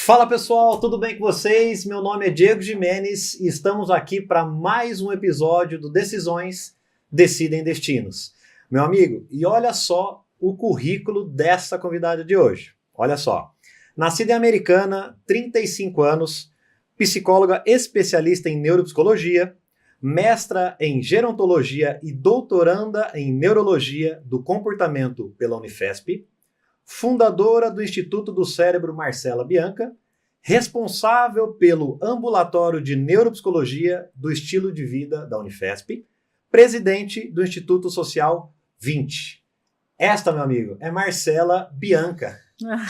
Fala pessoal, tudo bem com vocês? Meu nome é Diego Jimenez e estamos aqui para mais um episódio do Decisões Decidem Destinos. Meu amigo, e olha só o currículo dessa convidada de hoje. Olha só, nascida em Americana, 35 anos, psicóloga especialista em neuropsicologia, mestra em gerontologia e doutoranda em neurologia do comportamento pela Unifesp, fundadora do Instituto do Cérebro Marcela Bianca, responsável pelo Ambulatório de Neuropsicologia do Estilo de Vida da Unifesp, presidente do Instituto Social 20. Esta, meu amigo, é Marcela Bianca.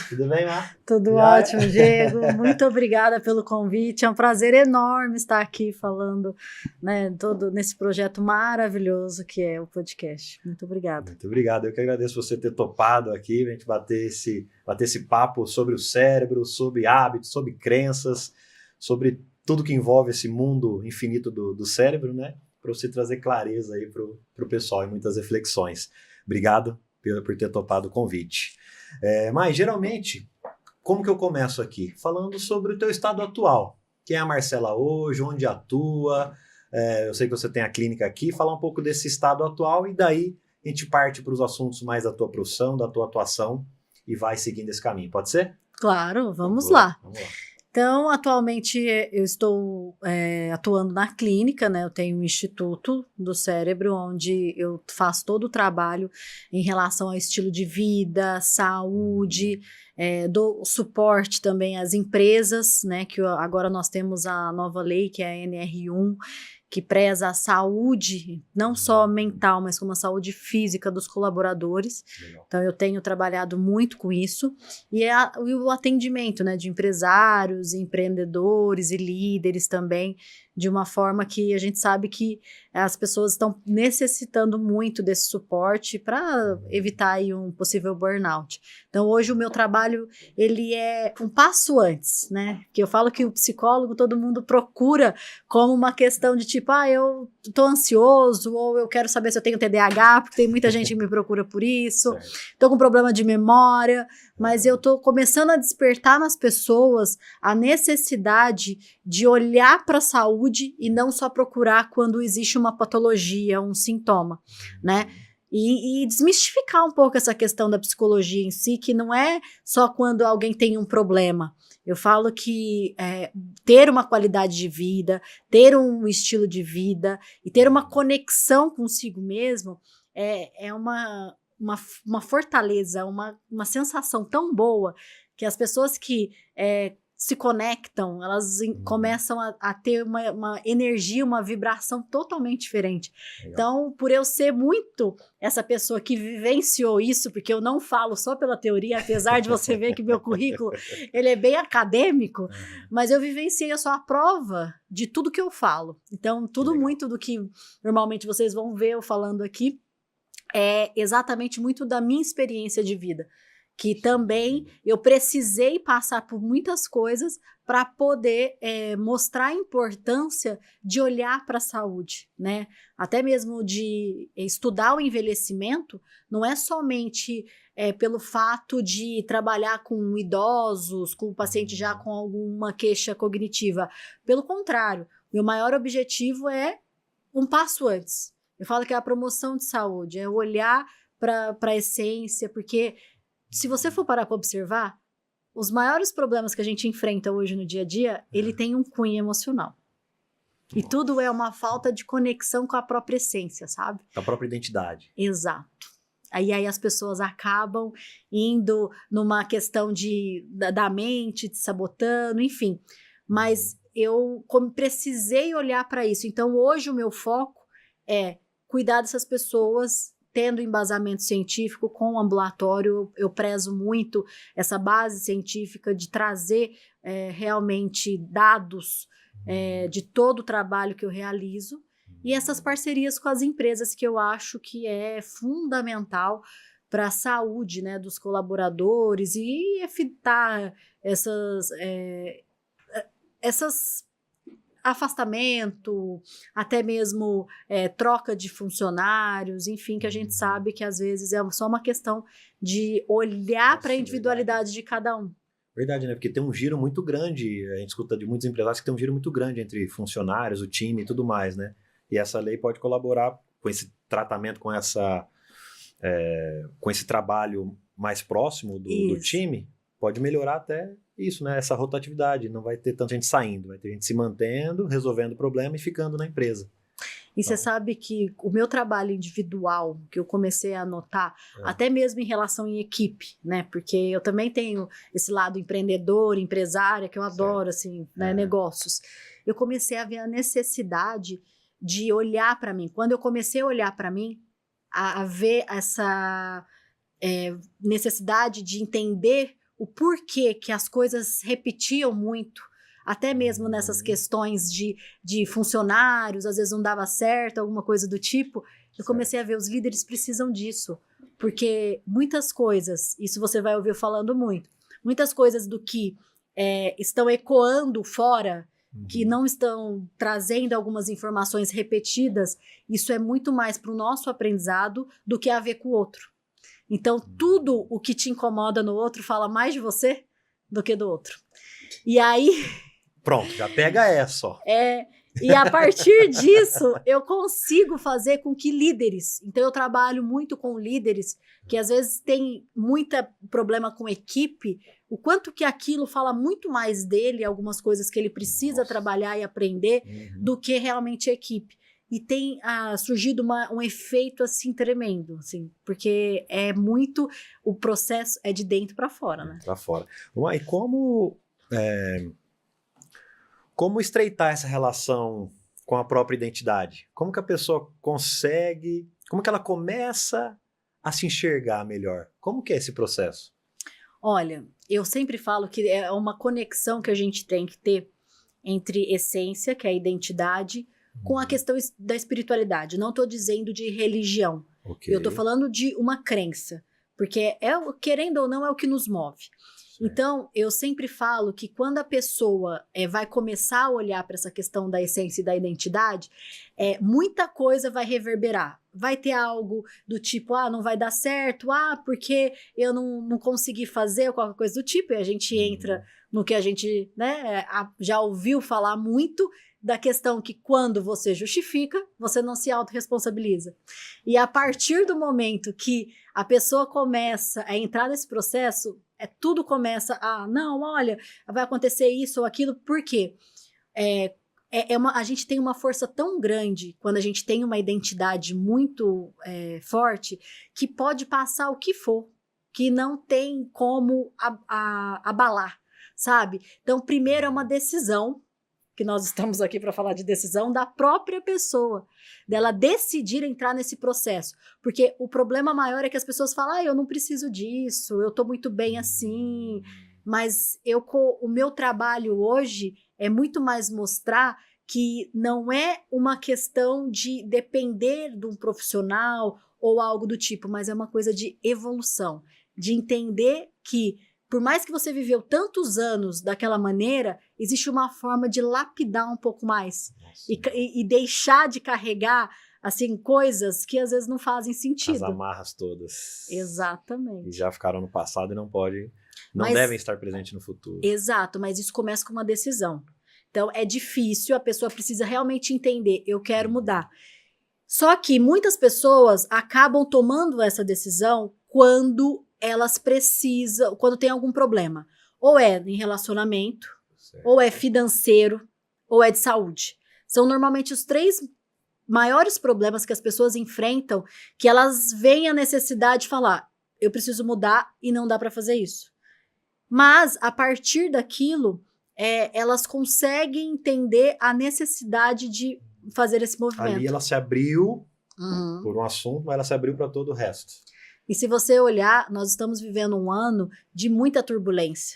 Tudo bem, Mar? Tudo ótimo, Diego. Muito obrigada pelo convite. É um prazer enorme estar aqui falando, né, todo nesse projeto maravilhoso que é o podcast. Muito obrigada. Muito obrigado. Eu que agradeço você ter topado aqui, a gente bater esse papo sobre o cérebro, sobre hábitos, sobre crenças, sobre tudo que envolve esse mundo infinito do cérebro, né? Para você trazer clareza aí para o pessoal e muitas reflexões. Obrigado por ter topado o convite. Mas, geralmente, como que eu começo aqui? Falando sobre o teu estado atual. Quem é a Marcela hoje, onde atua, eu sei que você tem a clínica aqui, falar um pouco desse estado atual e daí a gente parte para os assuntos mais da tua profissão, da tua atuação e vai seguindo esse caminho. Pode ser? Claro, vamos lá. Vamos lá. Então, atualmente eu estou atuando na clínica, né? Eu tenho um Instituto do Cérebro, onde eu faço todo o trabalho em relação ao estilo de vida, saúde, dou suporte também às empresas, né? Que agora nós temos a nova lei, que é a NR1, que preza a saúde, não só mental, mas como a saúde física dos colaboradores. Legal. Então, eu tenho trabalhado muito com isso. E o atendimento, né, de empresários, empreendedores e líderes também, de uma forma que a gente sabe que as pessoas estão necessitando muito desse suporte para evitar aí um possível burnout. Então, hoje o meu trabalho, ele é um passo antes, né? Que eu falo que o psicólogo, todo mundo procura como uma questão de tipo, eu tô ansioso, ou eu quero saber se eu tenho TDAH, porque tem muita gente que me procura por isso, tô com problema de memória, mas eu tô começando a despertar nas pessoas a necessidade de olhar para a saúde e não só procurar quando existe uma patologia, um sintoma, né? E desmistificar um pouco essa questão da psicologia em si, que não é só quando alguém tem um problema. Eu falo que ter uma qualidade de vida, ter um estilo de vida e ter uma conexão consigo mesmo é uma fortaleza, uma sensação tão boa que as pessoas que se conectam, elas começam a ter uma energia, uma vibração totalmente diferente. Legal. Então, por eu ser muito essa pessoa que vivenciou isso, porque eu não falo só pela teoria, apesar de você ver que meu currículo ele é bem acadêmico, mas eu vivenciei, eu sou a prova de tudo que eu falo. Então, tudo muito do que normalmente vocês vão ver eu falando aqui é exatamente muito da minha experiência de vida, que também eu precisei passar por muitas coisas para poder mostrar a importância de olhar para a saúde, né? Até mesmo de estudar o envelhecimento, não é somente pelo fato de trabalhar com idosos, com pacientes já com alguma queixa cognitiva. Pelo contrário, meu maior objetivo é um passo antes. Eu falo que é a promoção de saúde, é olhar para a essência, porque se você for parar para observar, os maiores problemas que a gente enfrenta hoje no dia a dia, ele tem um cunho emocional. E tudo é uma falta de conexão com a própria essência, sabe? A própria identidade. Exato. Aí as pessoas acabam indo numa questão da mente, de sabotando, enfim. Mas eu precisei olhar para isso. Então, hoje o meu foco é cuidar dessas pessoas tendo embasamento científico com o ambulatório. Eu prezo muito essa base científica de trazer realmente dados de todo o trabalho que eu realizo e essas parcerias com as empresas que eu acho que é fundamental para a saúde, né, dos colaboradores e evitar essas afastamento, até mesmo troca de funcionários, enfim, que a gente sabe que às vezes é só uma questão de olhar para a individualidade de cada um. Verdade, né? Porque tem um giro muito grande, a gente escuta de muitos empresários que tem um giro muito grande entre funcionários, o time e tudo mais, né? E essa lei pode colaborar com esse tratamento, com esse trabalho mais próximo do time, pode melhorar até isso, né? Essa rotatividade. Não vai ter tanta gente saindo, vai ter gente se mantendo, resolvendo o problema e ficando na empresa. E você sabe que o meu trabalho individual, que eu comecei a notar, até mesmo em relação em equipe, né? Porque eu também tenho esse lado empreendedor, empresária, que eu adoro, assim, né? Negócios. Eu comecei a ver a necessidade de olhar para mim. Quando eu comecei a olhar para mim, a ver essa necessidade de entender o porquê que as coisas repetiam muito, até mesmo nessas questões de funcionários, às vezes não dava certo, alguma coisa do tipo, eu comecei a ver, os líderes precisam disso, porque muitas coisas, isso você vai ouvir falando muito, muitas coisas do que estão ecoando fora, que não estão trazendo algumas informações repetidas, isso é muito mais para o nosso aprendizado do que a ver com o outro. Então, tudo o que te incomoda no outro fala mais de você do que do outro. E aí... Pronto, já pega essa, ó. E a partir disso, eu consigo fazer com que líderes... Então, eu trabalho muito com líderes que, às vezes, têm muito problema com equipe, o quanto que aquilo fala muito mais dele, algumas coisas que ele precisa trabalhar e aprender, do que realmente a equipe. E tem surgido um efeito, assim, tremendo, assim, porque é muito... O processo é de dentro para fora, né? Para fora. E como estreitar essa relação com a própria identidade? Como que a pessoa consegue... Como que ela começa a se enxergar melhor? Como que é esse processo? Olha, eu sempre falo que é uma conexão que a gente tem que ter entre essência, que é a identidade, com a questão da espiritualidade. Não estou dizendo de religião. Okay. Eu estou falando de uma crença. Porque, querendo ou não, é o que nos move. Certo. Então, eu sempre falo que quando a pessoa vai começar a olhar para essa questão da essência e da identidade, muita coisa vai reverberar. Vai ter algo do tipo, não vai dar certo, porque eu não consegui fazer, ou qualquer coisa do tipo, e a gente entra no que a gente, né, já ouviu falar muito, da questão que quando você justifica, você não se autorresponsabiliza. E a partir do momento que a pessoa começa a entrar nesse processo, tudo começa não, olha, vai acontecer isso ou aquilo, por quê? A gente tem uma força tão grande quando a gente tem uma identidade muito forte, que pode passar o que for, que não tem como abalar, sabe? Então, primeiro é uma decisão, que nós estamos aqui para falar de decisão da própria pessoa, dela decidir entrar nesse processo. Porque o problema maior é que as pessoas falam, eu não preciso disso, eu estou muito bem assim. Mas o meu trabalho hoje é muito mais mostrar que não é uma questão de depender de um profissional ou algo do tipo, mas é uma coisa de evolução, de entender que por mais que você viveu tantos anos daquela maneira, existe uma forma de lapidar um pouco mais e deixar de carregar assim, coisas que às vezes não fazem sentido. As amarras todas. Exatamente. E já ficaram no passado e não devem estar presentes no futuro. Exato, mas isso começa com uma decisão. Então é difícil, a pessoa precisa realmente entender, eu quero mudar. Só que muitas pessoas acabam tomando essa decisão quando elas precisam, quando tem algum problema, ou é em relacionamento, certo, ou é financeiro, ou é de saúde. São normalmente os 3 maiores problemas que as pessoas enfrentam, que elas veem a necessidade de falar, eu preciso mudar e não dá para fazer isso. Mas, a partir daquilo, elas conseguem entender a necessidade de fazer esse movimento. Ali ela se abriu por um assunto, mas ela se abriu para todo o resto. E se você olhar, nós estamos vivendo um ano de muita turbulência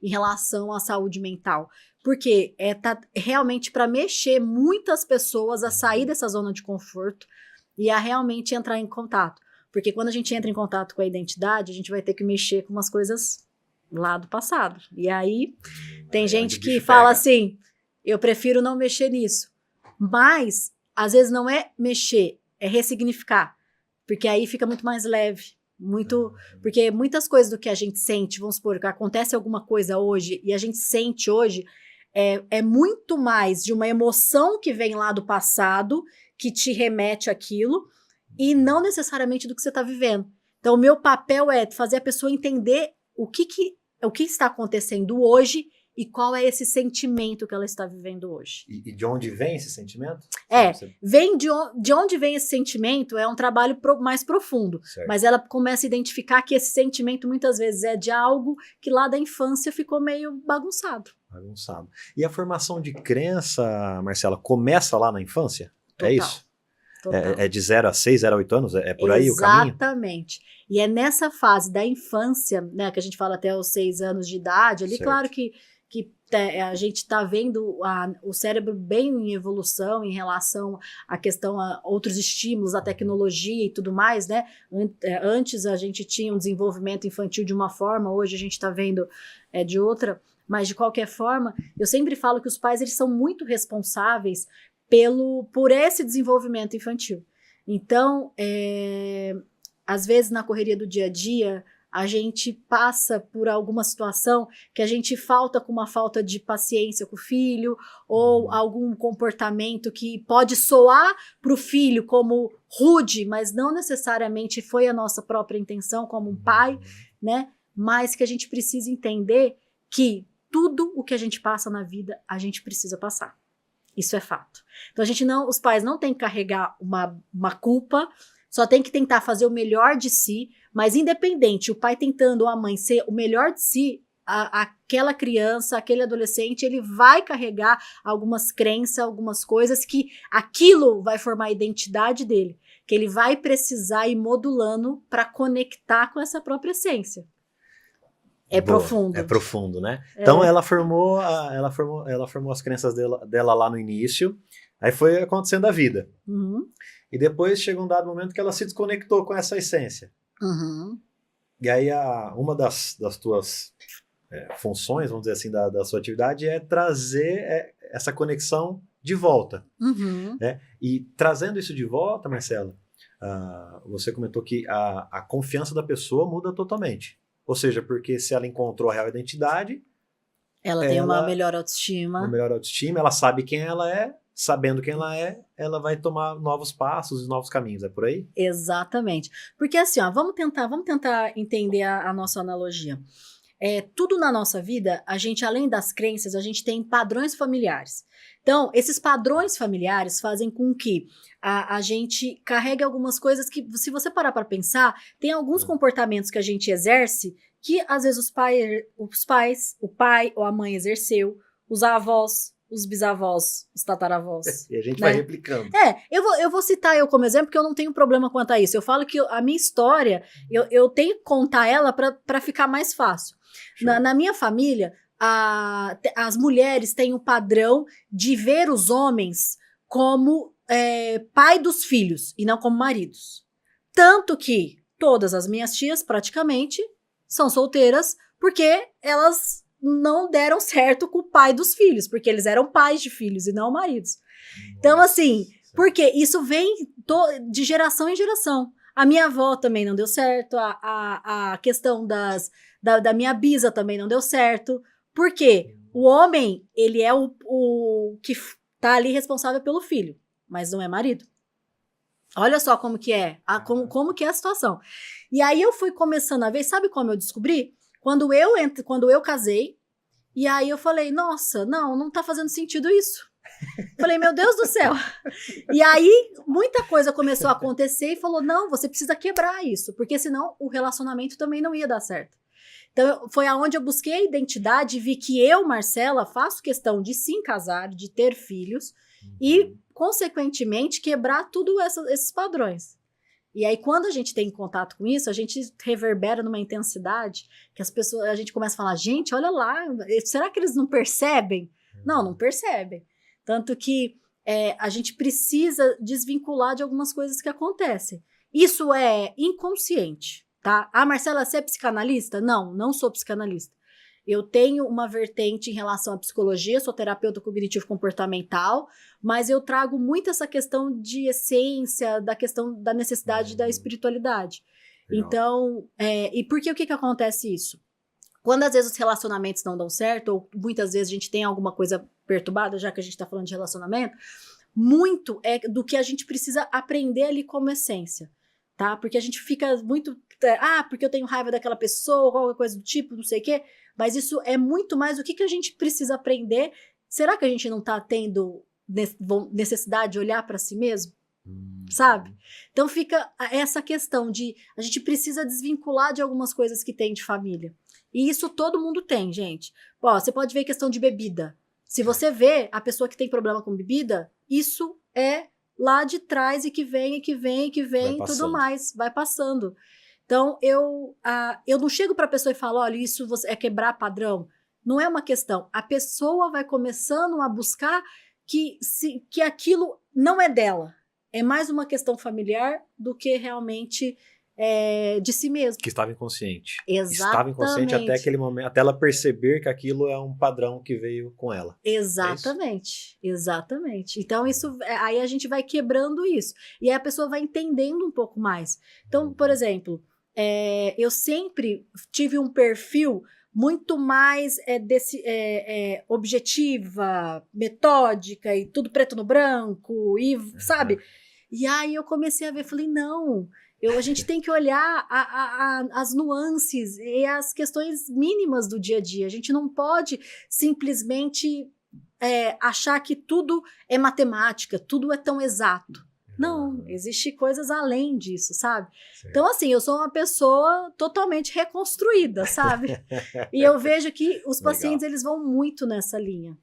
em relação à saúde mental, porque tá realmente para mexer muitas pessoas a sair dessa zona de conforto e a realmente entrar em contato, porque quando a gente entra em contato com a identidade, a gente vai ter que mexer com umas coisas lá do passado, e aí tem gente que fala assim, eu prefiro não mexer nisso, mas às vezes não é mexer, é ressignificar, porque aí fica muito mais leve, Muito, porque muitas coisas do que a gente sente, vamos supor, que acontece alguma coisa hoje e a gente sente hoje, é muito mais de uma emoção que vem lá do passado, que te remete àquilo, e não necessariamente do que você está vivendo. Então, o meu papel é fazer a pessoa entender o que está acontecendo hoje e qual é esse sentimento que ela está vivendo hoje. E de onde vem esse sentimento? Vem de onde vem esse sentimento é um trabalho mais profundo, certo. Mas ela começa a identificar que esse sentimento muitas vezes é de algo que lá da infância ficou meio bagunçado. E a formação de crença, Marcela, começa lá na infância? Total. É isso? É de 0 a 6, 0 a 8 anos? É por aí o caminho? Exatamente. E é nessa fase da infância, né, que a gente fala até os 6 anos de idade, ali, certo. Claro que a gente está vendo o cérebro bem em evolução em relação à questão a outros estímulos, a tecnologia e tudo mais, né? Antes a gente tinha um desenvolvimento infantil de uma forma, hoje a gente está vendo de outra, mas de qualquer forma, eu sempre falo que os pais eles são muito responsáveis por esse desenvolvimento infantil. Então, às vezes na correria do dia a dia, a gente passa por alguma situação que a gente falta com uma falta de paciência com o filho, ou algum comportamento que pode soar para o filho como rude, mas não necessariamente foi a nossa própria intenção como um pai, né? Mas que a gente precisa entender que tudo o que a gente passa na vida, a gente precisa passar. Isso é fato. Então os pais não têm que carregar uma culpa, só tem que tentar fazer o melhor de si, mas independente, o pai tentando ou a mãe ser o melhor de si, aquela criança, aquele adolescente, ele vai carregar algumas crenças, algumas coisas que aquilo vai formar a identidade dele, que ele vai precisar ir modulando para conectar com essa própria essência. Profundo. É profundo, né? Então ela formou as crenças dela lá no início, aí foi acontecendo a vida. Uhum. E depois chega um dado momento que ela se desconectou com essa essência. Uhum. E aí uma das tuas funções, vamos dizer assim, da sua atividade é trazer essa conexão de volta. Uhum. Né? E trazendo isso de volta, Marcela, você comentou que a confiança da pessoa muda totalmente. Ou seja, porque se ela encontrou a real identidade... Ela tem uma melhor autoestima. Uma melhor autoestima, ela sabe quem ela é, sabendo quem ela é, ela vai tomar novos passos e novos caminhos, é por aí? Exatamente. Porque assim, vamos tentar entender a nossa analogia. Tudo na nossa vida, a gente, além das crenças, a gente tem padrões familiares. Então, esses padrões familiares fazem com que a gente carregue algumas coisas que, se você parar para pensar, tem alguns comportamentos que a gente exerce que, às vezes, o pai ou a mãe exerceu, os avós, os bisavós, os tataravós. E a gente vai replicando. Eu vou citar eu como exemplo, porque eu não tenho problema quanto a isso. Eu falo que a minha história, eu tenho que contar ela para ficar mais fácil. Na minha família, as mulheres têm o padrão de ver os homens como pai dos filhos e não como maridos. Tanto que todas as minhas tias, praticamente, são solteiras porque elas não deram certo com o pai dos filhos, porque eles eram pais de filhos e não maridos. Então, assim, porque isso vem de geração em geração. A minha avó também não deu certo, a questão da minha bisa também não deu certo, porque o homem, ele é o que tá ali responsável pelo filho, mas não é marido. Olha só como que é, como que é a situação. E aí eu fui começando a ver, sabe como eu descobri? Quando eu casei, e aí eu falei, nossa, não tá fazendo sentido isso. Falei, meu Deus do céu. E aí muita coisa começou a acontecer e falou, não, você precisa quebrar isso, porque senão o relacionamento também não ia dar certo. Então foi aonde eu busquei a identidade e vi que eu, Marcela, faço questão de sim casar, de ter filhos e, consequentemente, quebrar tudo esses padrões. E aí, quando a gente tem contato com isso, a gente reverbera numa intensidade que a gente começa a falar, gente, olha lá, será que eles não percebem? Não percebem. Tanto que a gente precisa desvincular de algumas coisas que acontecem. Isso é inconsciente, tá? Marcela, você é psicanalista? Não sou psicanalista. Eu tenho uma vertente em relação à psicologia, sou terapeuta cognitivo-comportamental, mas eu trago muito essa questão de essência, da questão da necessidade da espiritualidade. Legal. Então, e por que o que acontece isso? Quando às vezes os relacionamentos não dão certo, ou muitas vezes a gente tem alguma coisa perturbada, já que a gente tá falando de relacionamento, muito é do que a gente precisa aprender ali como essência, tá? Porque a gente fica muito, porque eu tenho raiva daquela pessoa, qualquer coisa do tipo, não sei o quê, mas isso é muito mais o que a gente precisa aprender. Será que a gente não tá tendo necessidade de olhar para si mesmo? Sabe? Então fica essa questão de a gente precisa desvincular de algumas coisas que tem de família. E isso todo mundo tem, gente. Ó, você pode ver questão de bebida. Se você vê a pessoa que tem problema com bebida, isso é lá de trás e que vem, e que vem, e que vem, e tudo mais. Vai passando. Então, eu não chego para a pessoa e falo, olha, isso é quebrar padrão. Não é uma questão. A pessoa vai começando a buscar que aquilo não é dela. É mais uma questão familiar do que realmente de si mesmo. Que estava inconsciente. Exatamente. Estava inconsciente até aquele momento, até ela perceber que aquilo é um padrão que veio com ela. Exatamente. Exatamente. Então, isso, aí a gente vai quebrando isso. E aí a pessoa vai entendendo um pouco mais. Então, por exemplo, eu sempre tive um perfil muito mais objetiva, metódica e tudo preto no branco, e sabe? E aí eu comecei a ver, falei, não, a gente tem que olhar as nuances e as questões mínimas do dia a dia. A gente não pode simplesmente achar que tudo é matemática, tudo é tão exato. Não, existe coisas além disso, sabe? Sim. Então, assim, eu sou uma pessoa totalmente reconstruída, sabe? E eu vejo que os pacientes, eles vão muito nessa linha,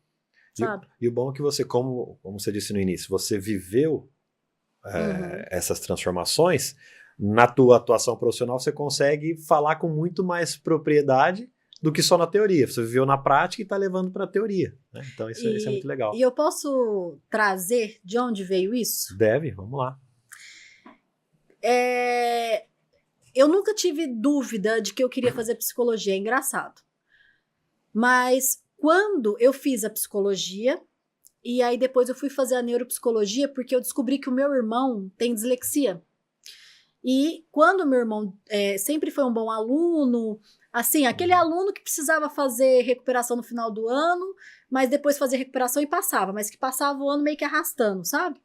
sabe? E o bom é que você, como você disse no início, você viveu essas transformações. Na tua atuação profissional, você consegue falar com muito mais propriedade do que só na teoria. Você viveu na prática e está levando para a teoria, né? Então isso é muito legal. E eu posso trazer de onde veio isso? Deve, vamos lá. Eu nunca tive dúvida de que eu queria fazer psicologia, é engraçado. Mas quando eu fiz a psicologia, e aí depois eu fui fazer a neuropsicologia, porque eu descobri que o meu irmão tem dislexia. E quando o meu irmão sempre foi um bom aluno, assim, aquele aluno que precisava fazer recuperação no final do ano, mas depois fazia recuperação e passava, mas que passava o ano meio que arrastando, sabe?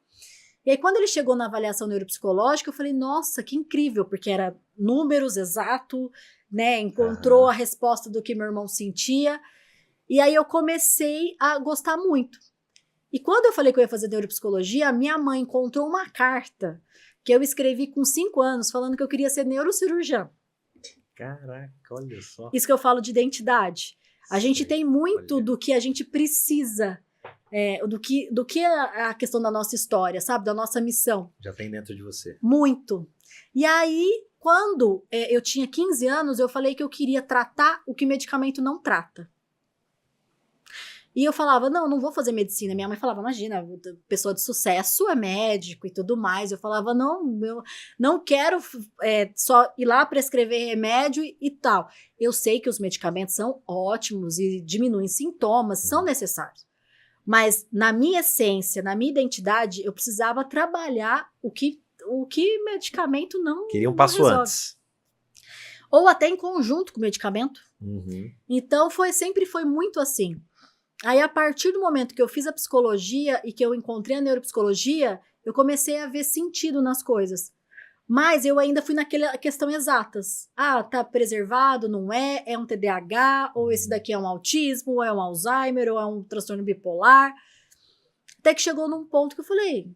E aí quando ele chegou na avaliação neuropsicológica, eu falei, nossa, que incrível, porque era números exato, né? Encontrou a resposta do que meu irmão sentia. E aí eu comecei a gostar muito. E quando eu falei que eu ia fazer neuropsicologia, a minha mãe encontrou uma carta que eu escrevi com 5 anos, falando que eu queria ser neurocirurgiã. Caraca, olha só. Isso que eu falo de identidade. A gente tem muito do que a gente precisa, do que a questão da nossa história, sabe? Da nossa missão. Já tem dentro de você. Muito. E aí, quando eu tinha 15 anos, eu falei que eu queria tratar o que medicamento não trata. E eu falava, não vou fazer medicina. Minha mãe falava, imagina, pessoa de sucesso é médico e tudo mais. Eu falava, não, eu não quero só ir lá prescrever remédio e tal. Eu sei que os medicamentos são ótimos e diminuem sintomas, são necessários. Mas na minha essência, na minha identidade, eu precisava trabalhar o que medicamento não Queria um passo resolve. Antes. Ou até em conjunto com o medicamento. Então, sempre foi muito assim. Aí, a partir do momento que eu fiz a psicologia e que eu encontrei a neuropsicologia, eu comecei a ver sentido nas coisas. Mas eu ainda fui naquela questão exatas. Tá preservado, não é? É um TDAH, ou esse daqui é um autismo, ou é um Alzheimer, ou é um transtorno bipolar. Até que chegou num ponto que eu falei,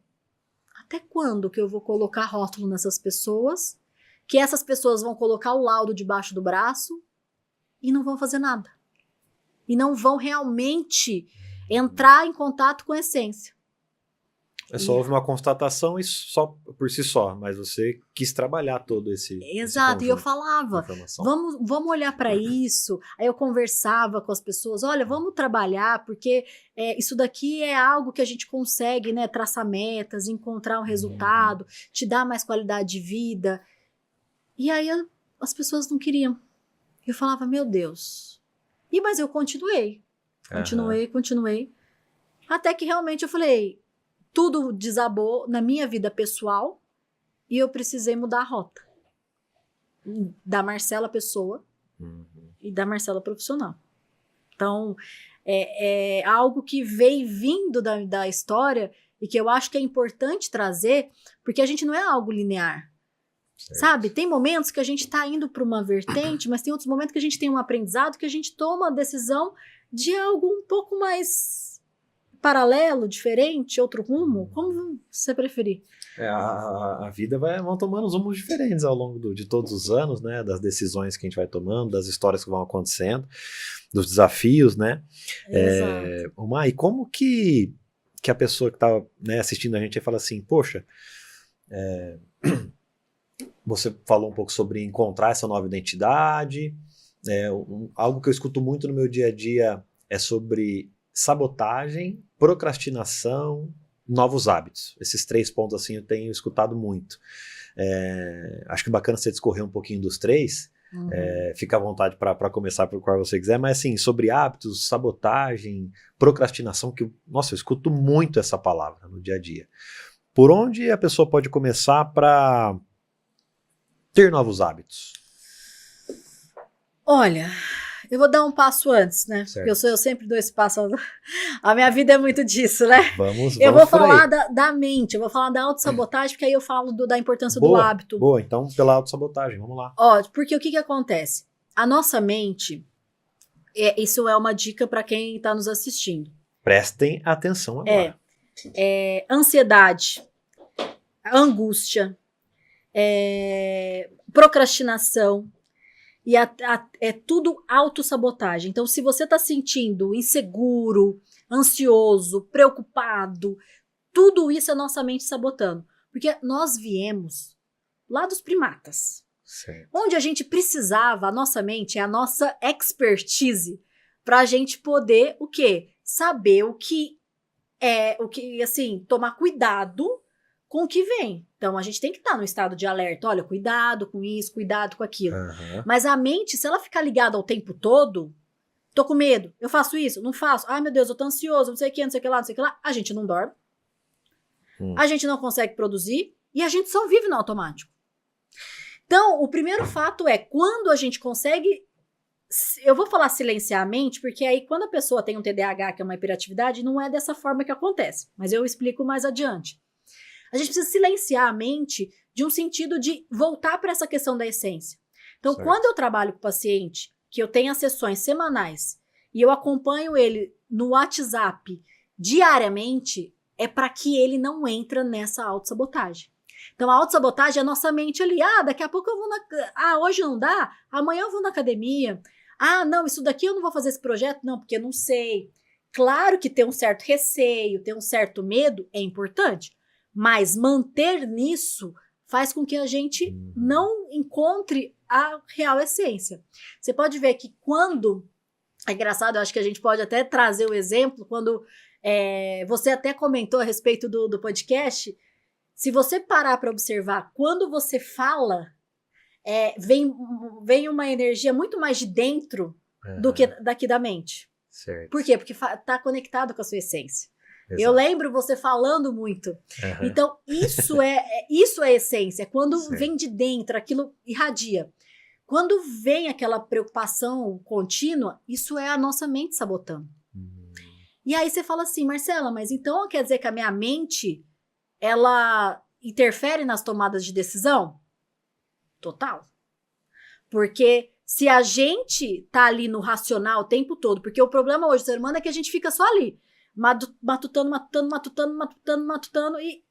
até quando que eu vou colocar rótulo nessas pessoas, que essas pessoas vão colocar o laudo debaixo do braço e não vão fazer nada? E não vão realmente entrar em contato com a essência. Só houve uma constatação e só por si só, mas você quis trabalhar todo esse Exato, e eu falava, vamos olhar para isso. Aí eu conversava com as pessoas, olha, vamos trabalhar, porque isso daqui é algo que a gente consegue, né, traçar metas, encontrar um resultado, te dar mais qualidade de vida. E aí as pessoas não queriam. Eu falava, meu Deus... Mas eu continuei. Até que realmente eu falei, tudo desabou na minha vida pessoal e eu precisei mudar a rota. da Marcela pessoa e da Marcela profissional. Então, é algo que veio vindo da história e que eu acho que é importante trazer, porque a gente não é algo linear. Certo. Sabe? Tem momentos que a gente está indo para uma vertente, mas tem outros momentos que a gente tem um aprendizado que a gente toma a decisão de algo um pouco mais paralelo, diferente, outro rumo, como você preferir. A vida vão tomando uns rumos diferentes ao longo de todos os anos, né? Das decisões que a gente vai tomando, das histórias que vão acontecendo, dos desafios, né? Exato. E como que a pessoa que está, né, assistindo a gente fala assim, poxa, você falou um pouco sobre encontrar essa nova identidade, algo que eu escuto muito no meu dia a dia é sobre sabotagem, procrastinação, novos hábitos. Esses 3 pontos assim eu tenho escutado muito. Acho que bacana você discorrer um pouquinho dos 3. Fica à vontade para começar por qual você quiser, mas assim, sobre hábitos, sabotagem, procrastinação, que, nossa, eu escuto muito essa palavra no dia a dia. Por onde a pessoa pode começar para ter novos hábitos? Olha, eu vou dar um passo antes, né? Certo. Porque eu sempre dou esse passo. A minha vida é muito disso, né? Vamos eu vou falar da mente, eu vou falar da autossabotagem, porque aí eu falo da importância do hábito. Boa, então pela autossabotagem, vamos lá. Porque o que acontece? A nossa mente, isso é uma dica para quem está nos assistindo. Prestem atenção agora. Ansiedade, angústia, procrastinação, e é tudo autossabotagem. Então, se você está sentindo inseguro, ansioso, preocupado, tudo isso é nossa mente sabotando. Porque nós viemos lá dos primatas. Certo. Onde a gente precisava, a nossa mente é a nossa expertise para a gente poder o quê? Saber o que assim, tomar cuidado com o que vem. Então, a gente tem que estar no estado de alerta. Olha, cuidado com isso, cuidado com aquilo. Mas a mente, se ela ficar ligada o tempo todo, tô com medo, eu faço isso, não faço. Ai, meu Deus, eu tô ansioso, não sei o que, não sei o que lá, não sei o que lá. A gente não dorme. A gente não consegue produzir e a gente só vive no automático. Então, o primeiro fato é, quando a gente consegue, eu vou falar silenciar a mente, porque aí quando a pessoa tem um TDAH, que é uma hiperatividade, não é dessa forma que acontece. Mas eu explico mais adiante. A gente precisa silenciar a mente de um sentido de voltar para essa questão da essência. Então, certo. Quando eu trabalho com o paciente, que eu tenho as sessões semanais, e eu acompanho ele no WhatsApp diariamente, é para que ele não entre nessa autossabotagem. Então, a autossabotagem é a nossa mente ali. Daqui a pouco eu vou hoje não dá, amanhã eu vou na academia. Não, isso daqui eu não vou fazer esse projeto, não, porque eu não sei. Claro que ter um certo receio, ter um certo medo é importante. Mas manter nisso faz com que a gente não encontre a real essência. Você pode ver que quando... É engraçado, eu acho que a gente pode até trazer o exemplo, quando você até comentou a respeito do podcast. Se você parar para observar, quando você fala, vem uma energia muito mais de dentro do que daqui da mente. Certo. Por quê? Porque está conectado com a sua essência. Exato. Eu lembro você falando muito. Então, isso é essência. Quando vem de dentro, aquilo irradia. Quando vem aquela preocupação contínua, isso é a nossa mente sabotando. E aí você fala assim, Marcela, mas então quer dizer que a minha mente, ela interfere nas tomadas de decisão? Total. Porque se a gente tá ali no racional o tempo todo, porque o problema hoje do ser humano é que a gente fica só ali, matutando, e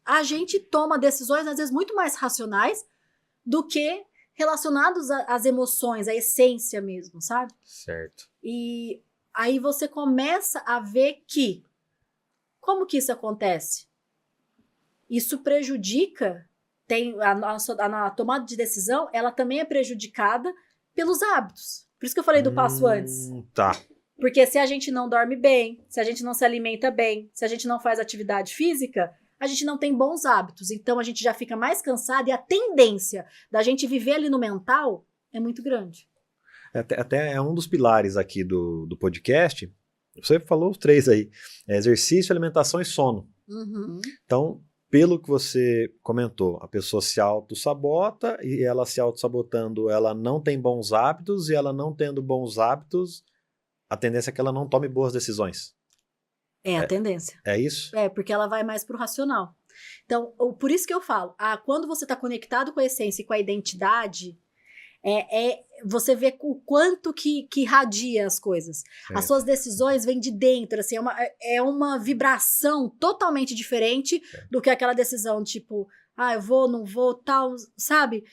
a gente toma decisões, às vezes, muito mais racionais do que relacionados às emoções, à essência mesmo, sabe? Certo. E aí você começa a ver que, como que isso acontece? Isso prejudica, a tomada de decisão, ela também é prejudicada pelos hábitos. Por isso que eu falei do passo antes. Tá. Porque se a gente não dorme bem, se a gente não se alimenta bem, se a gente não faz atividade física, a gente não tem bons hábitos. Então, a gente já fica mais cansado e a tendência da gente viver ali no mental é muito grande. Até é um dos pilares aqui do podcast. Você falou os 3 aí. Exercício, alimentação e sono. Então, pelo que você comentou, a pessoa se auto-sabota e ela se auto-sabotando, ela não tem bons hábitos e ela não tendo bons hábitos, a tendência é que ela não tome boas decisões. É a tendência. É isso? É, porque ela vai mais pro racional. Então, por isso que eu falo, quando você está conectado com a essência e com a identidade, você vê o quanto que irradia as coisas. As suas decisões vêm de dentro, assim, é uma vibração totalmente diferente do que aquela decisão, tipo, eu vou, não vou, tal, sabe?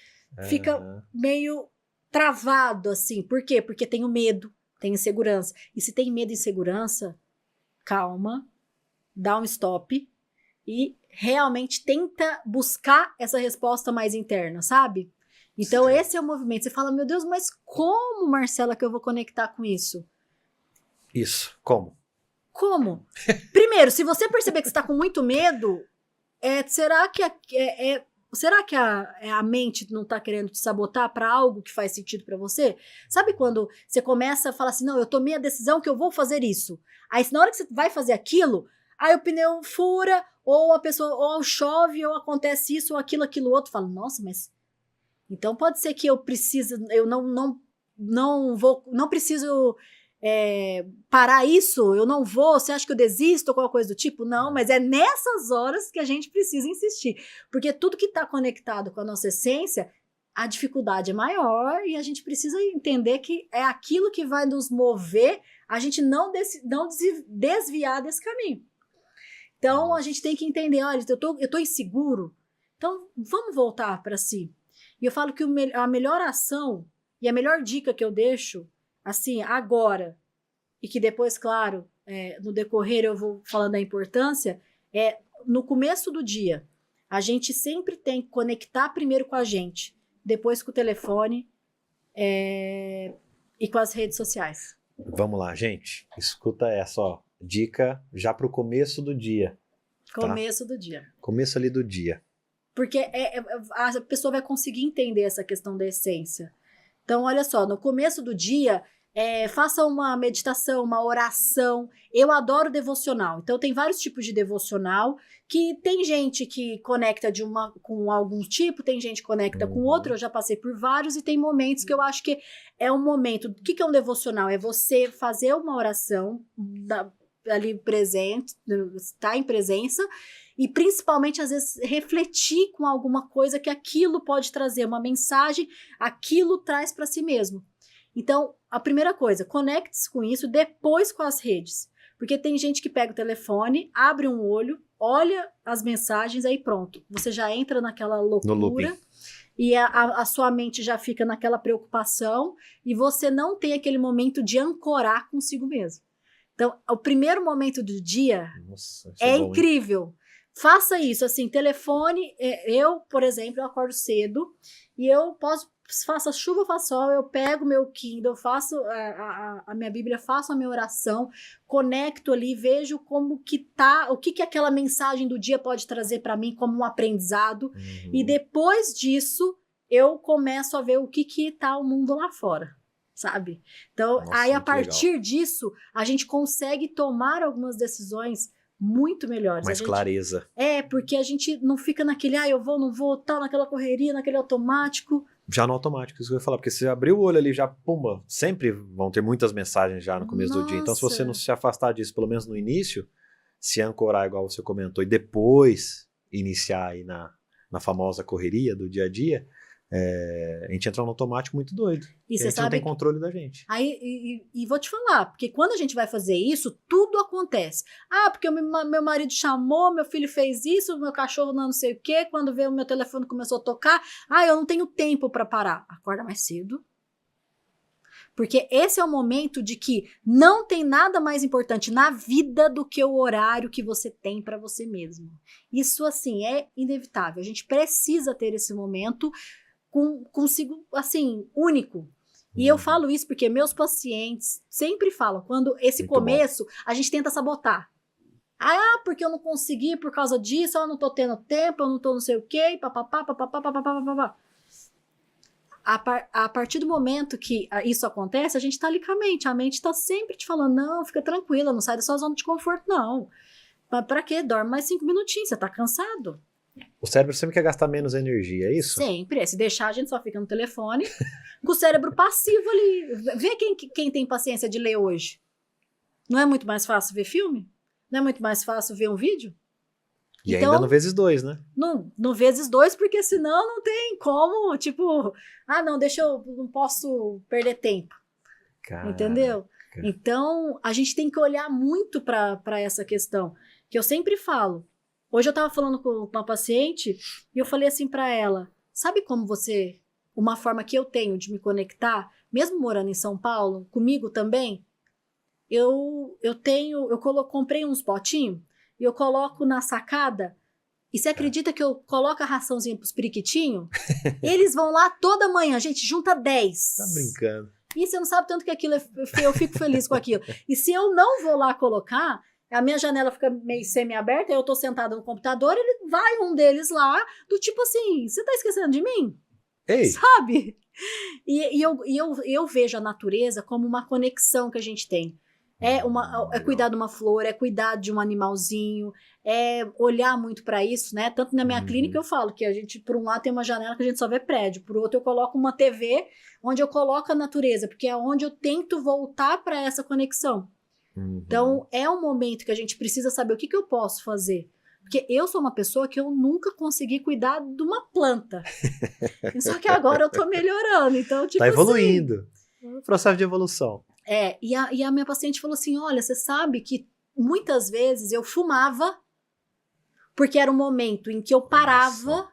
Fica meio travado, assim. Por quê? Porque tem o medo, tem insegurança. E se tem medo e insegurança, calma, dá um stop e realmente tenta buscar essa resposta mais interna, sabe? Então, esse é o movimento. Você fala, meu Deus, mas como, Marcela, que eu vou conectar com isso? Isso, como? Como? Primeiro, se você perceber que você está com muito medo, será que a mente não está querendo te sabotar para algo que faz sentido para você? Sabe quando você começa a falar assim, não, eu tomei a decisão que eu vou fazer isso. Aí, na hora que você vai fazer aquilo, aí o pneu fura, ou a pessoa, ou chove, ou acontece isso, ou aquilo outro. Fala, nossa, mas... Então pode ser que eu não preciso parar isso, eu não vou, você acha que eu desisto ou qualquer coisa do tipo? Não, mas é nessas horas que a gente precisa insistir, porque tudo que está conectado com a nossa essência, a dificuldade é maior e a gente precisa entender que é aquilo que vai nos mover a gente não desviar desse caminho. Então a gente tem que entender, olha, eu tô inseguro, então vamos voltar para si. E eu falo que a melhor ação e a melhor dica que eu deixo, assim, agora, e que depois, claro, no decorrer eu vou falando da importância, no começo do dia, a gente sempre tem que conectar primeiro com a gente, depois com o telefone e com as redes sociais. Vamos lá, gente. Escuta essa, ó. Dica já para o começo do dia. Começo do dia. Começo ali do dia. Porque a pessoa vai conseguir entender essa questão da essência. Então, olha só, no começo do dia, faça uma meditação, uma oração. Eu adoro devocional. Então, tem vários tipos de devocional, que tem gente que conecta com algum tipo, tem gente que conecta com outro, eu já passei por vários, e tem momentos que eu acho que é um momento... O que é um devocional? É você fazer uma oração ali presente, estar em presença, e principalmente, às vezes, refletir com alguma coisa que aquilo pode trazer, uma mensagem, aquilo traz para si mesmo. Então, a primeira coisa, conecte-se com isso, depois com as redes. Porque tem gente que pega o telefone, abre um olho, olha as mensagens, aí pronto. Você já entra naquela loucura e a sua mente já fica naquela preocupação e você não tem aquele momento de ancorar consigo mesmo. Então, o primeiro momento do dia é incrível. Faça isso, assim, telefone, eu, por exemplo, eu acordo cedo e eu faça chuva, faça sol, eu pego meu Kindle, faço a minha Bíblia, faço a minha oração, conecto ali, vejo como que tá, o que aquela mensagem do dia pode trazer para mim como um aprendizado, e depois disso eu começo a ver o que tá o mundo lá fora, sabe? Então, aí a partir disso, a gente consegue tomar algumas decisões muito melhores. Mais clareza. Porque a gente não fica naquele, eu vou, não vou, tal, naquela correria, naquele automático. Já no automático, isso que eu ia falar, porque você abriu o olho ali, já, pumba, sempre vão ter muitas mensagens já no começo do dia. Então, se você não se afastar disso, pelo menos no início, se ancorar, igual você comentou, e depois iniciar aí na famosa correria do dia a dia, a gente entra no automático muito doido. E a gente não tem controle da gente. Aí, e vou te falar, porque quando a gente vai fazer isso, tudo acontece. Porque meu marido chamou, meu filho fez isso, meu cachorro não sei o quê, quando veio o meu telefone começou a tocar, eu não tenho tempo para parar. Acorda mais cedo. Porque esse é o momento de que não tem nada mais importante na vida do que o horário que você tem para você mesmo. Isso, assim, é inevitável. A gente precisa ter esse momento consigo, assim, único. E eu falo isso porque meus pacientes sempre falam, quando esse muito começo, bom. A gente tenta sabotar. Porque eu não consegui por causa disso, eu não tô tendo tempo, eu não tô não sei o quê, papapá. A partir do momento que isso acontece, a gente tá ali com a mente tá sempre te falando, não, fica tranquila, não sai da sua zona de conforto, não. Mas pra quê? Dorme mais 5 minutinhos, você tá cansado. O cérebro sempre quer gastar menos energia, é isso? Sempre. Se deixar, a gente só fica no telefone com o cérebro passivo ali. Vê quem tem paciência de ler hoje. Não é muito mais fácil ver filme? Não é muito mais fácil ver um vídeo? E então, ainda no vezes 2, né? No vezes 2, porque senão não tem como, tipo, não posso perder tempo. Caraca. Entendeu? Então, a gente tem que olhar muito para essa questão, que eu sempre falo. Hoje eu estava falando com uma paciente e eu falei assim para ela, sabe uma forma que eu tenho de me conectar, mesmo morando em São Paulo, comigo também, comprei uns potinhos e eu coloco na sacada, e você acredita que eu coloco a raçãozinha pros periquitinhos? Eles vão lá toda manhã, gente, junta 10. Tá brincando. E você não sabe tanto que aquilo eu fico feliz com aquilo. E se eu não vou lá colocar, a minha janela fica meio semi-aberta, eu tô sentada no computador, um deles lá, do tipo assim, você tá esquecendo de mim? Ei! Sabe? E eu vejo a natureza como uma conexão que a gente tem. É cuidar de uma flor, é cuidar de um animalzinho, é olhar muito para isso, né? Tanto na minha clínica eu falo que a gente, por um lado, tem uma janela que a gente só vê prédio, por outro eu coloco uma TV onde eu coloco a natureza, porque é onde eu tento voltar para essa conexão. Então, é um momento que a gente precisa saber o que eu posso fazer. Porque eu sou uma pessoa que eu nunca consegui cuidar de uma planta. Só que agora eu tô melhorando. Então, tipo tá evoluindo. Assim, processo de evolução. E a minha paciente falou assim, olha, você sabe que muitas vezes eu fumava, porque era um momento em que eu parava,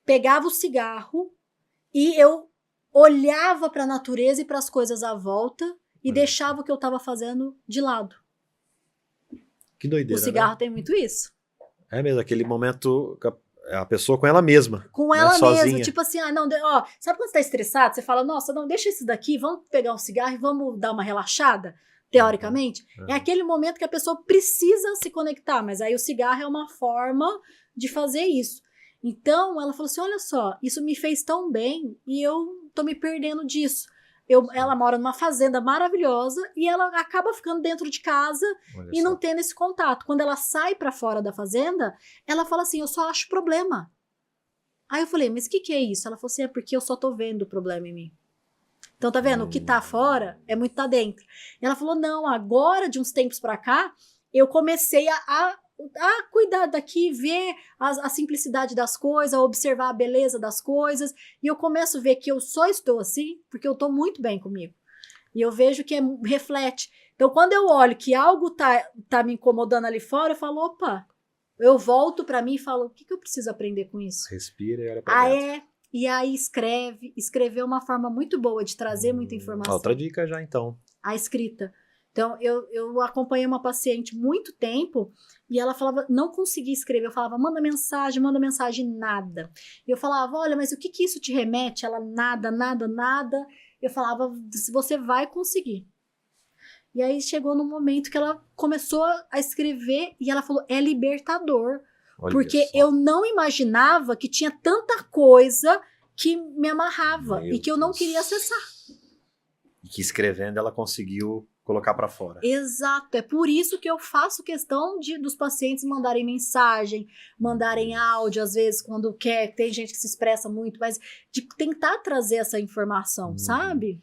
pegava o cigarro e eu olhava para a natureza e para as coisas à volta e deixava o que eu estava fazendo de lado. Que doideira, o cigarro, né? Tem muito isso. É mesmo, aquele momento, a pessoa com ela mesma. Com ela mesma, sozinha. Tipo assim, sabe quando você tá estressado? Você fala, nossa, não, deixa isso daqui, vamos pegar um cigarro e vamos dar uma relaxada, teoricamente. É aquele momento que a pessoa precisa se conectar, mas aí o cigarro é uma forma de fazer isso. Então, ela falou assim, olha só, isso me fez tão bem e eu tô me perdendo disso. Ela mora numa fazenda maravilhosa e ela acaba ficando dentro de casa e não tendo esse contato. Quando ela sai pra fora da fazenda, ela fala assim, eu só acho problema. Aí eu falei, mas o que é isso? Ela falou assim, é porque eu só tô vendo o problema em mim. Então, tá vendo? O que tá fora é muito tá dentro. E ela falou, não, agora, de uns tempos pra cá, eu comecei a cuidar daqui, ver a simplicidade das coisas, a observar a beleza das coisas, e eu começo a ver que eu só estou assim porque eu estou muito bem comigo. E eu vejo que reflete. Então, quando eu olho que algo tá me incomodando ali fora, eu falo, opa, eu volto para mim e falo, o que eu preciso aprender com isso? Respira e olha para dentro. E aí escrever é uma forma muito boa de trazer muita informação. Outra dica já, então. A escrita. Então, eu acompanhei uma paciente muito tempo e ela falava, não conseguia escrever. Eu falava, manda mensagem, nada. E eu falava, olha, mas o que isso te remete? Ela, nada. Eu falava, você vai conseguir. E aí chegou no momento que ela começou a escrever e ela falou, é libertador. Olha porque só. Eu não imaginava que tinha tanta coisa que me amarrava e que eu não queria acessar. E que escrevendo ela conseguiu colocar para fora. Exato, é por isso que eu faço questão dos pacientes mandarem mensagem, mandarem áudio, às vezes quando quer, tem gente que se expressa muito, mas de tentar trazer essa informação, sabe?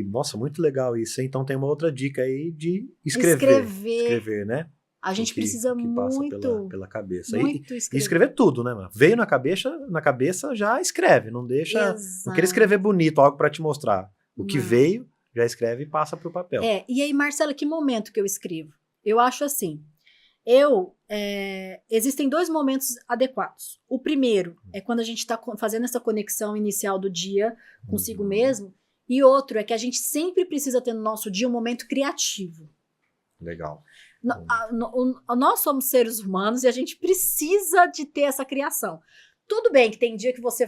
Nossa, muito legal isso, hein? Então tem uma outra dica aí de escrever, né? A gente precisa que muito passa pela cabeça. Muito escrever. E escrever tudo, né, mano? Veio na cabeça, já escreve, não deixa... Exato. Não queira escrever bonito, algo para te mostrar. O que veio, já escreve e passa pro papel. E aí, Marcela, que momento que eu escrevo? Eu acho assim, existem 2 momentos adequados. O primeiro é quando a gente está fazendo essa conexão inicial do dia consigo mesmo, e outro é que a gente sempre precisa ter no nosso dia um momento criativo. Legal. Nós somos seres humanos e a gente precisa de ter essa criação. Tudo bem que tem dia que você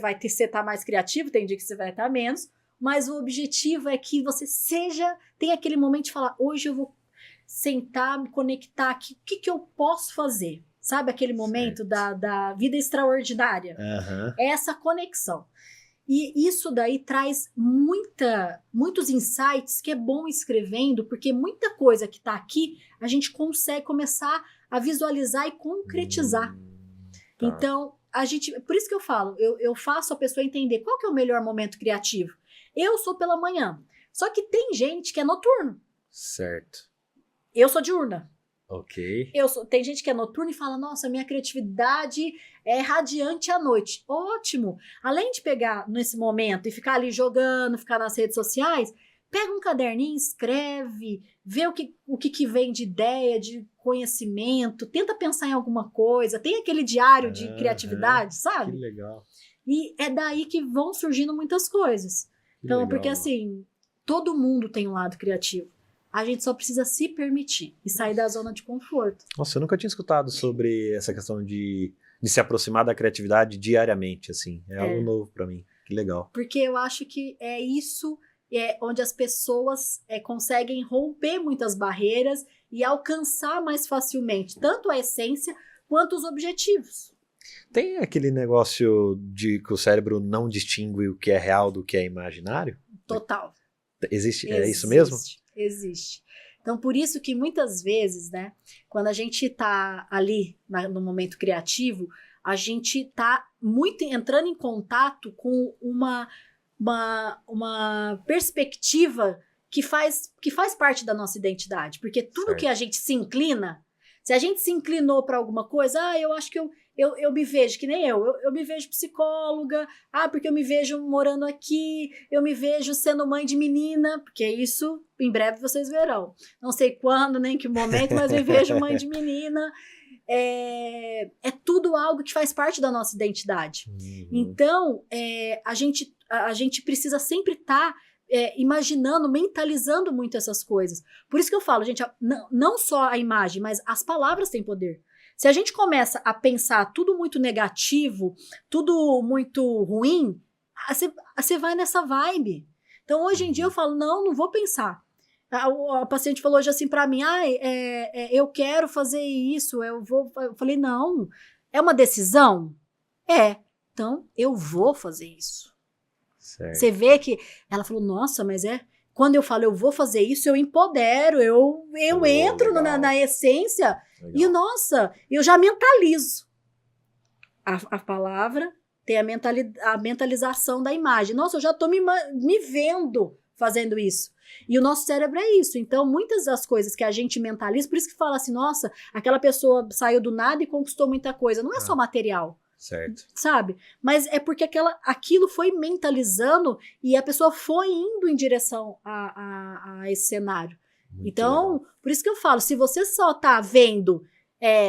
tá mais criativo, tem dia que você vai estar menos, mas o objetivo é que você tenha aquele momento de falar, hoje eu vou sentar, me conectar aqui, o que eu posso fazer? Sabe aquele momento da vida extraordinária? É essa conexão. E isso daí traz muitos insights que é bom escrevendo, porque muita coisa que está aqui a gente consegue começar a visualizar e concretizar. Tá. Então, por isso que eu falo, eu faço a pessoa entender qual que é o melhor momento criativo. Eu sou pela manhã, só que tem gente que é noturno. Certo. Eu sou diurna. Ok. Tem gente que é noturna e fala, nossa, minha criatividade é radiante à noite. Ótimo! Além de pegar nesse momento e ficar ali jogando, ficar nas redes sociais, pega um caderninho, escreve, vê o que vem de ideia, de conhecimento, tenta pensar em alguma coisa, tem aquele diário de criatividade, sabe? Que legal. E é daí que vão surgindo muitas coisas. Então, legal. Porque assim, todo mundo tem um lado criativo. A gente só precisa se permitir e sair da zona de conforto. Nossa, eu nunca tinha escutado sobre essa questão de se aproximar da criatividade diariamente, assim. É algo novo pra mim. Que legal. Porque eu acho que é isso onde as pessoas conseguem romper muitas barreiras e alcançar mais facilmente tanto a essência quanto os objetivos. Tem aquele negócio de que o cérebro não distingue o que é real do que é imaginário? Total. Existe. É isso mesmo? Existe. Então, por isso que muitas vezes, né, quando a gente está ali no momento criativo, a gente está muito entrando em contato com uma perspectiva que faz parte da nossa identidade. Porque tudo que a gente se inclina, se a gente se inclinou para alguma coisa, eu acho que eu me vejo, que nem eu me vejo psicóloga, porque eu me vejo morando aqui, eu me vejo sendo mãe de menina, porque isso em breve vocês verão. Não sei quando, nem que momento, mas me vejo mãe de menina. É tudo algo que faz parte da nossa identidade. Então, a gente precisa sempre estar imaginando, mentalizando muito essas coisas. Por isso que eu falo, gente, não só a imagem, mas as palavras têm poder. Se a gente começa a pensar tudo muito negativo, tudo muito ruim, você vai nessa vibe. Então, hoje em dia eu falo, não vou pensar. A paciente falou hoje assim para mim, eu quero fazer isso, eu falei, não, é uma decisão? Então eu vou fazer isso. Certo. Você vê que ela falou, nossa, mas quando eu falo eu vou fazer isso, eu empodero, eu entro na essência. Legal. E, nossa, eu já mentalizo. A palavra tem a mentalização da imagem. Nossa, eu já estou me vendo fazendo isso. E o nosso cérebro é isso. Então, muitas das coisas que a gente mentaliza, por isso que fala assim, nossa, aquela pessoa saiu do nada e conquistou muita coisa. Não é só material. Certo. Sabe? Mas é porque aquilo foi mentalizando e a pessoa foi indo em direção a esse cenário. Muito então, legal. Por isso que eu falo, se você só tá vendo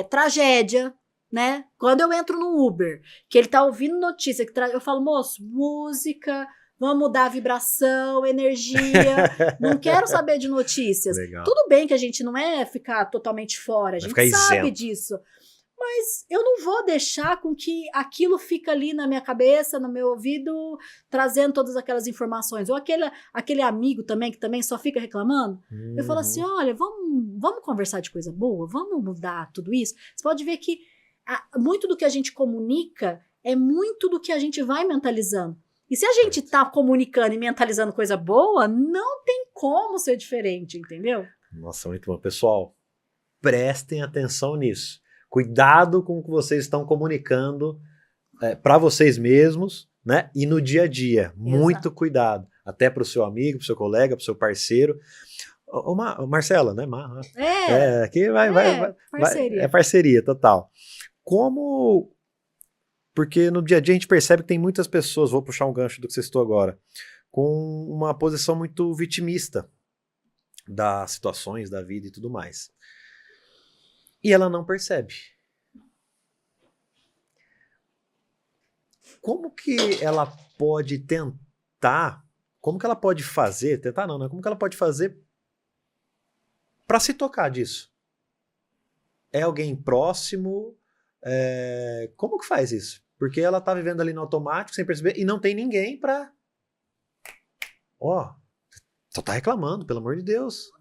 tragédia, né? Quando eu entro no Uber, que ele tá ouvindo notícia, eu falo, moço, música, vamos mudar a vibração, energia, não quero saber de notícias. Legal. Tudo bem que a gente não ficar totalmente fora, a gente sabe disso. Mas eu não vou deixar com que aquilo fique ali na minha cabeça, no meu ouvido, trazendo todas aquelas informações. Ou aquele amigo também, que também só fica reclamando. Eu falo assim, olha, vamos conversar de coisa boa, vamos mudar tudo isso. Você pode ver que muito do que a gente comunica é muito do que a gente vai mentalizando. E se a gente tá comunicando e mentalizando coisa boa, não tem como ser diferente, entendeu? Nossa, muito bom. Pessoal, prestem atenção nisso. Cuidado com o que vocês estão comunicando para vocês mesmos, né? E no dia a dia. Muito cuidado. Até para o seu amigo, para o seu colega, para o seu parceiro. Marcela, né? Aqui parceria. É parceria, total. Porque no dia a dia a gente percebe que tem muitas pessoas, vou puxar um gancho do que você citou agora, com uma posição muito vitimista das situações, da vida e tudo mais. E ela não percebe. Como que ela pode tentar, como que ela pode fazer, tentar não, né? Como que ela pode fazer para se tocar disso? É alguém próximo? Como que faz isso? Porque ela tá vivendo ali no automático, sem perceber, e não tem ninguém pra... só tá reclamando, pelo amor de Deus.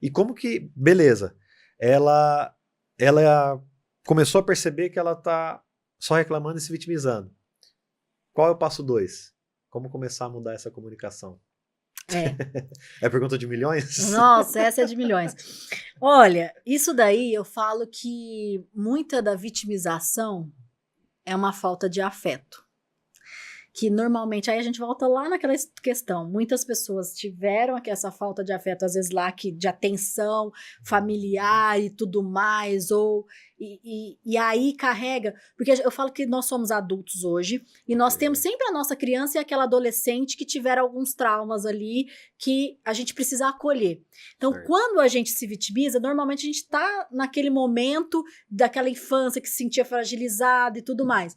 E como que... Beleza. Ela começou a perceber que ela tá só reclamando e se vitimizando. Qual é o passo 2? Como começar a mudar essa comunicação? É. É pergunta de milhões? Nossa, essa é de milhões. Olha, isso daí eu falo que muita da vitimização é uma falta de afeto. Que normalmente, aí a gente volta lá naquela questão, muitas pessoas tiveram aqui essa falta de afeto, às vezes lá de atenção familiar e tudo mais, e aí carrega, porque eu falo que nós somos adultos hoje, e nós temos sempre a nossa criança e aquela adolescente que tiveram alguns traumas ali, que a gente precisa acolher. Então, quando a gente se vitimiza, normalmente a gente tá naquele momento daquela infância que se sentia fragilizada e tudo mais.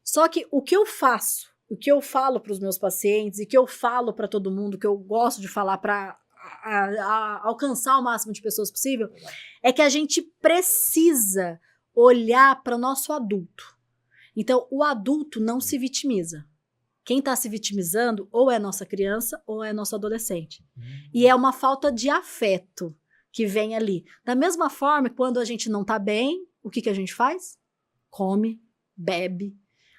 Só que o que eu faço, o que eu falo para os meus pacientes e que eu falo para todo mundo, que eu gosto de falar para alcançar o máximo de pessoas possível, é que a gente precisa olhar para o nosso adulto. Então, o adulto não se vitimiza. Quem está se vitimizando ou é nossa criança ou é nosso adolescente. E é uma falta de afeto que vem ali. Da mesma forma, quando a gente não está bem, o que a gente faz? Come, bebe.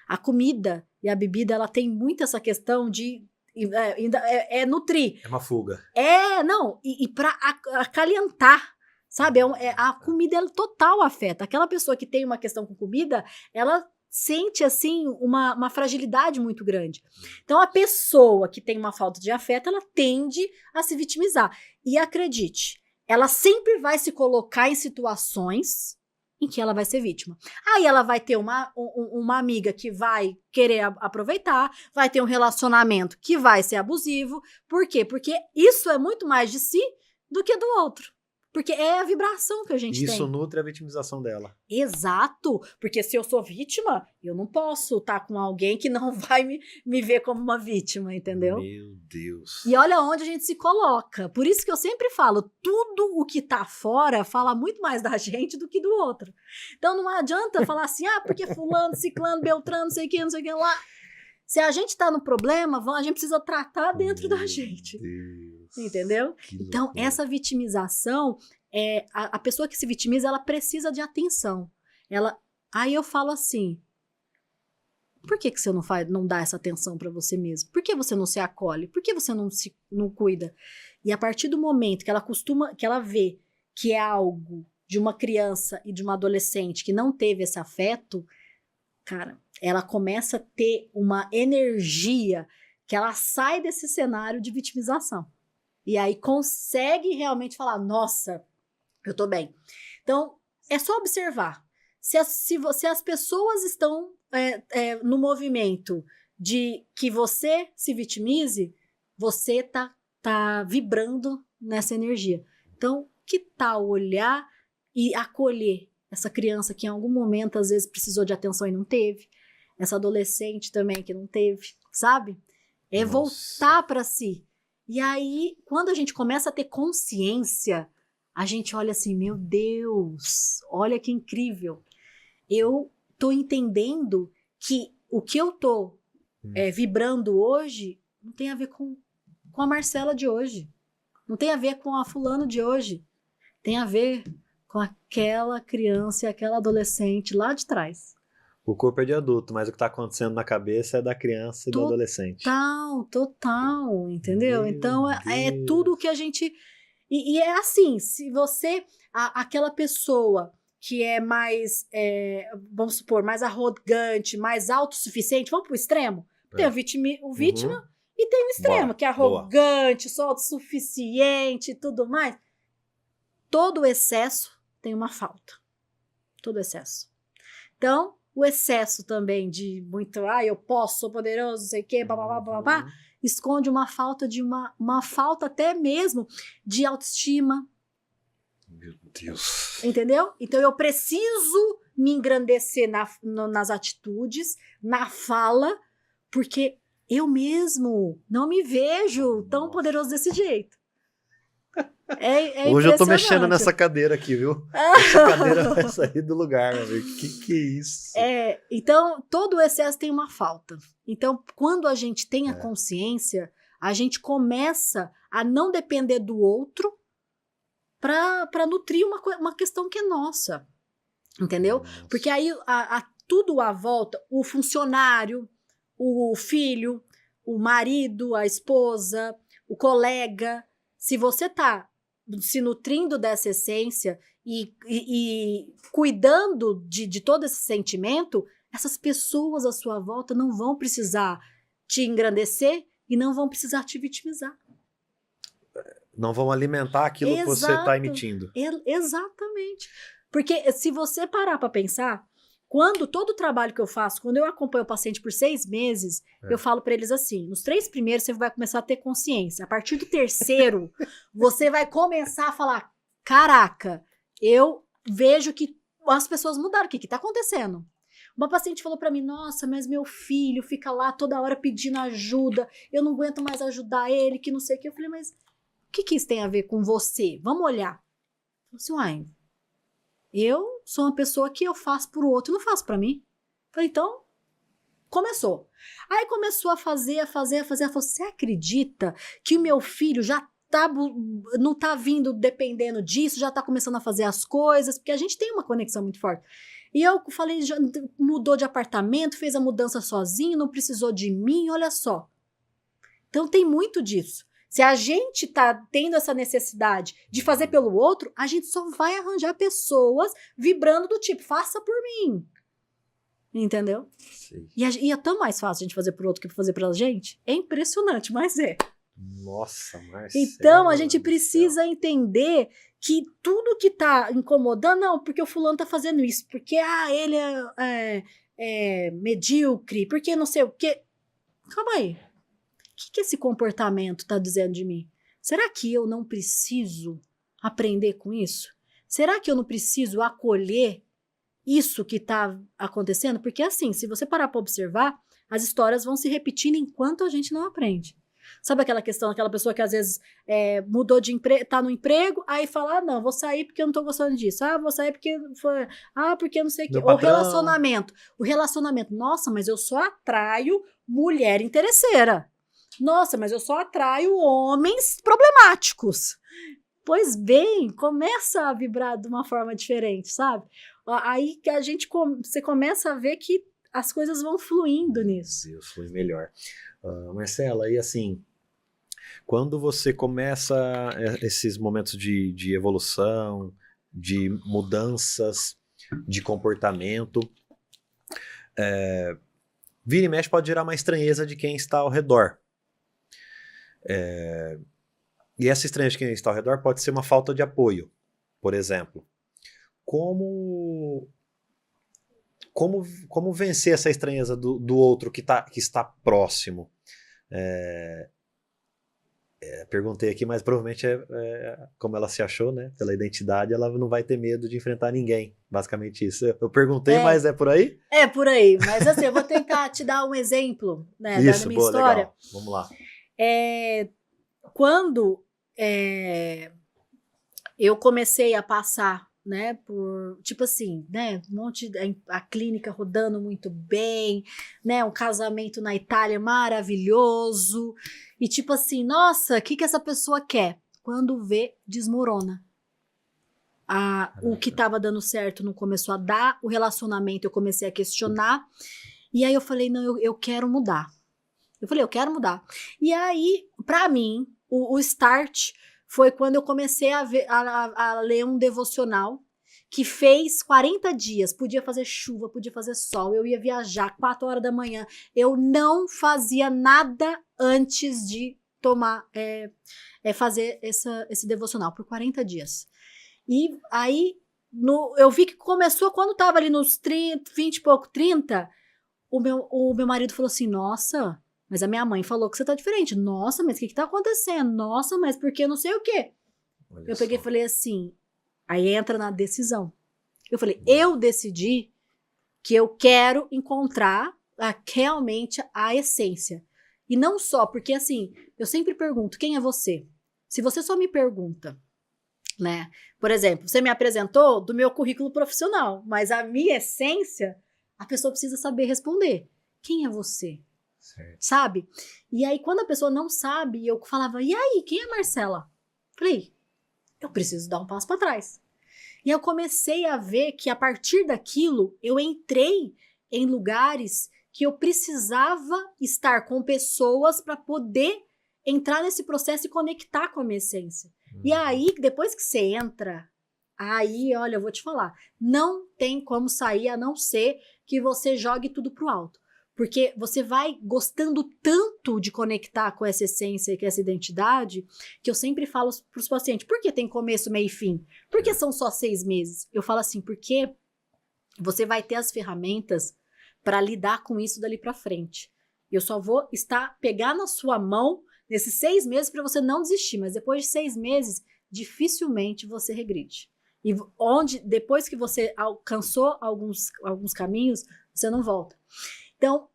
A comida e a bebida, ela tem muito essa questão de nutrir. É uma fuga. Não, e para acalentar, sabe? A comida, ela total afeta. Aquela pessoa que tem uma questão com comida, ela sente, assim, uma fragilidade muito grande. Então, a pessoa que tem uma falta de afeto, ela tende a se vitimizar. E acredite, ela sempre vai se colocar em situações em que ela vai ser vítima. Aí ela vai ter uma amiga que vai querer aproveitar, vai ter um relacionamento que vai ser abusivo. Por quê? Porque isso é muito mais de si do que do outro. Porque é a vibração que a gente tem. Isso nutre a vitimização dela. Exato. Porque se eu sou vítima, eu não posso estar com alguém que não vai me ver como uma vítima, entendeu? Meu Deus. E olha onde a gente se coloca. Por isso que eu sempre falo, tudo o que tá fora fala muito mais da gente do que do outro. Então não adianta falar assim, porque fulano, ciclano, beltrano, não sei o que lá. Se a gente tá no problema, a gente precisa tratar dentro da gente. Deus. Entendeu? Então, essa vitimização, a pessoa que se vitimiza, ela precisa de atenção. Aí eu falo assim, por que você não dá essa atenção para você mesmo? Por que você não se acolhe? Por que você não cuida? E a partir do momento que ela vê que é algo de uma criança e de uma adolescente que não teve esse afeto, cara, ela começa a ter uma energia que ela sai desse cenário de vitimização. E aí consegue realmente falar, nossa, eu tô bem. Então, é só observar. Se as pessoas estão no movimento de que você se vitimize, você tá vibrando nessa energia. Então, que tal olhar e acolher essa criança que em algum momento, às vezes, precisou de atenção e não teve. Essa adolescente também que não teve, sabe? É voltar para si. E aí, quando a gente começa a ter consciência, a gente olha assim, meu Deus, olha que incrível. Eu tô entendendo que o que eu tô vibrando hoje não tem a ver com a Marcela de hoje. Não tem a ver com a fulano de hoje. Tem a ver com aquela criança e aquela adolescente lá de trás. O corpo é de adulto, mas o que está acontecendo na cabeça é da criança e do adolescente. Total, entendeu? Então, é tudo que a gente... E é assim, se você... Aquela pessoa que é mais, vamos supor, mais arrogante, mais autossuficiente, vamos pro extremo? Tem o vítima e tem o extremo, que é arrogante, só autossuficiente e tudo mais. Todo excesso tem uma falta. Todo excesso. Então... O excesso também de muito, eu posso, sou poderoso, não sei o quê, blá, esconde uma falta de uma falta até mesmo de autoestima. Meu Deus. Entendeu? Então eu preciso me engrandecer nas atitudes, na fala, porque eu mesmo não me vejo tão poderoso desse jeito. Hoje eu tô mexendo nessa cadeira aqui, viu? Essa cadeira vai sair do lugar, meu amigo. Que é isso? Então, todo o excesso tem uma falta. Então, quando a gente tem a consciência, a gente começa a não depender do outro para nutrir uma questão que é nossa. Entendeu? Nossa. Porque aí tudo à volta, o funcionário, o filho, o marido, a esposa, o colega, se você está se nutrindo dessa essência e cuidando de todo esse sentimento, essas pessoas à sua volta não vão precisar te engrandecer e não vão precisar te vitimizar. Não vão alimentar aquilo que você está emitindo. Exatamente. Porque se você parar para pensar, quando todo o trabalho que eu faço, quando eu acompanho o paciente por 6 meses, eu falo para eles assim, nos 3 primeiros você vai começar a ter consciência. A partir do 3º, você vai começar a falar, caraca, eu vejo que as pessoas mudaram, o que está acontecendo? Uma paciente falou para mim, nossa, mas meu filho fica lá toda hora pedindo ajuda, eu não aguento mais ajudar ele, que não sei o que. Eu falei, mas o que isso tem a ver com você? Vamos olhar. Eu falei assim, uai, eu sou uma pessoa que eu faço pro outro, não faço para mim. Eu falei, então, começou. Aí começou a fazer. Ela falou, você acredita que o meu filho já não tá vindo dependendo disso, já tá começando a fazer as coisas, porque a gente tem uma conexão muito forte. E eu falei, já mudou de apartamento, fez a mudança sozinho, não precisou de mim, olha só. Então tem muito disso. Se a gente tá tendo essa necessidade de fazer pelo outro, a gente só vai arranjar pessoas vibrando do tipo, faça por mim. Entendeu? Sim. E é tão mais fácil a gente fazer por outro que fazer pela gente. É impressionante, mas é. Nossa, Marcela. Então a gente precisa entender que tudo que tá incomodando, não, porque o fulano tá fazendo isso, porque ele é medíocre, porque não sei o quê. Calma aí. O que esse comportamento tá dizendo de mim? Será que eu não preciso aprender com isso? Será que eu não preciso acolher isso que tá acontecendo? Porque assim, se você parar para observar, as histórias vão se repetindo enquanto a gente não aprende. Sabe aquela questão, aquela pessoa que às vezes mudou de emprego, tá no emprego, aí fala, não, vou sair porque eu não tô gostando disso. Vou sair porque foi, porque não sei o quê. O relacionamento, nossa, mas eu só atraio mulher interesseira. Nossa, mas eu só atraio homens problemáticos. Pois bem, começa a vibrar de uma forma diferente, sabe? Aí que você começa a ver que as coisas vão fluindo nisso. Deus, flui melhor. Marcela, e assim, quando você começa esses momentos de evolução, de mudanças de comportamento, vira e mexe pode gerar uma estranheza de quem está ao redor. E essa estranheza de quem está ao redor pode ser uma falta de apoio, por exemplo. Como vencer essa estranheza do outro que está próximo? Perguntei aqui, mas provavelmente como ela se achou, né? Pela identidade, ela não vai ter medo de enfrentar ninguém. Basicamente isso. Eu perguntei, mas é por aí? É por aí. Mas assim, eu vou tentar te dar um exemplo, né, da minha história. Legal. Vamos lá. Quando eu comecei a passar, né, por, tipo assim, né, a clínica rodando muito bem, né, um casamento na Itália maravilhoso, e tipo assim, nossa, o que essa pessoa quer? Quando vê, desmorona. O que estava dando certo não começou a dar, o relacionamento eu comecei a questionar, e aí eu falei, não, eu quero mudar. Eu falei, eu quero mudar. E aí, pra mim, o start foi quando eu comecei a ler um devocional que fez 40 dias. Podia fazer chuva, podia fazer sol, eu ia viajar 4 horas da manhã. Eu não fazia nada antes de fazer esse devocional por 40 dias. E aí, eu vi que começou quando tava ali nos 30, 20 e pouco, 30, o meu marido falou assim, nossa, mas a minha mãe falou que você tá diferente. Nossa, mas o que tá acontecendo? Nossa, mas por que não sei o quê? Eu peguei e falei assim, aí entra na decisão. Eu falei, eu decidi que eu quero encontrar realmente a essência. E não só, porque assim, eu sempre pergunto, quem é você? Se você só me pergunta, né? Por exemplo, você me apresentou do meu currículo profissional, mas a minha essência, a pessoa precisa saber responder. Quem é você? Certo. Sabe? E aí, quando a pessoa não sabe, eu falava, e aí, quem é Marcela? Falei, eu preciso dar um passo para trás. E eu comecei a ver que a partir daquilo, eu entrei em lugares que eu precisava estar com pessoas para poder entrar nesse processo e conectar com a minha essência. E aí, depois que você entra, aí, olha, eu vou te falar, não tem como sair a não ser que você jogue tudo pro alto. Porque você vai gostando tanto de conectar com essa essência e com essa identidade, que eu sempre falo para os pacientes, por que tem começo, meio e fim? Por que são só 6 meses? Eu falo assim, porque você vai ter as ferramentas para lidar com isso dali para frente. Eu só vou pegar na sua mão nesses 6 meses para você não desistir, mas depois de 6 meses, dificilmente você regride. E depois que você alcançou alguns caminhos, você não volta. Então,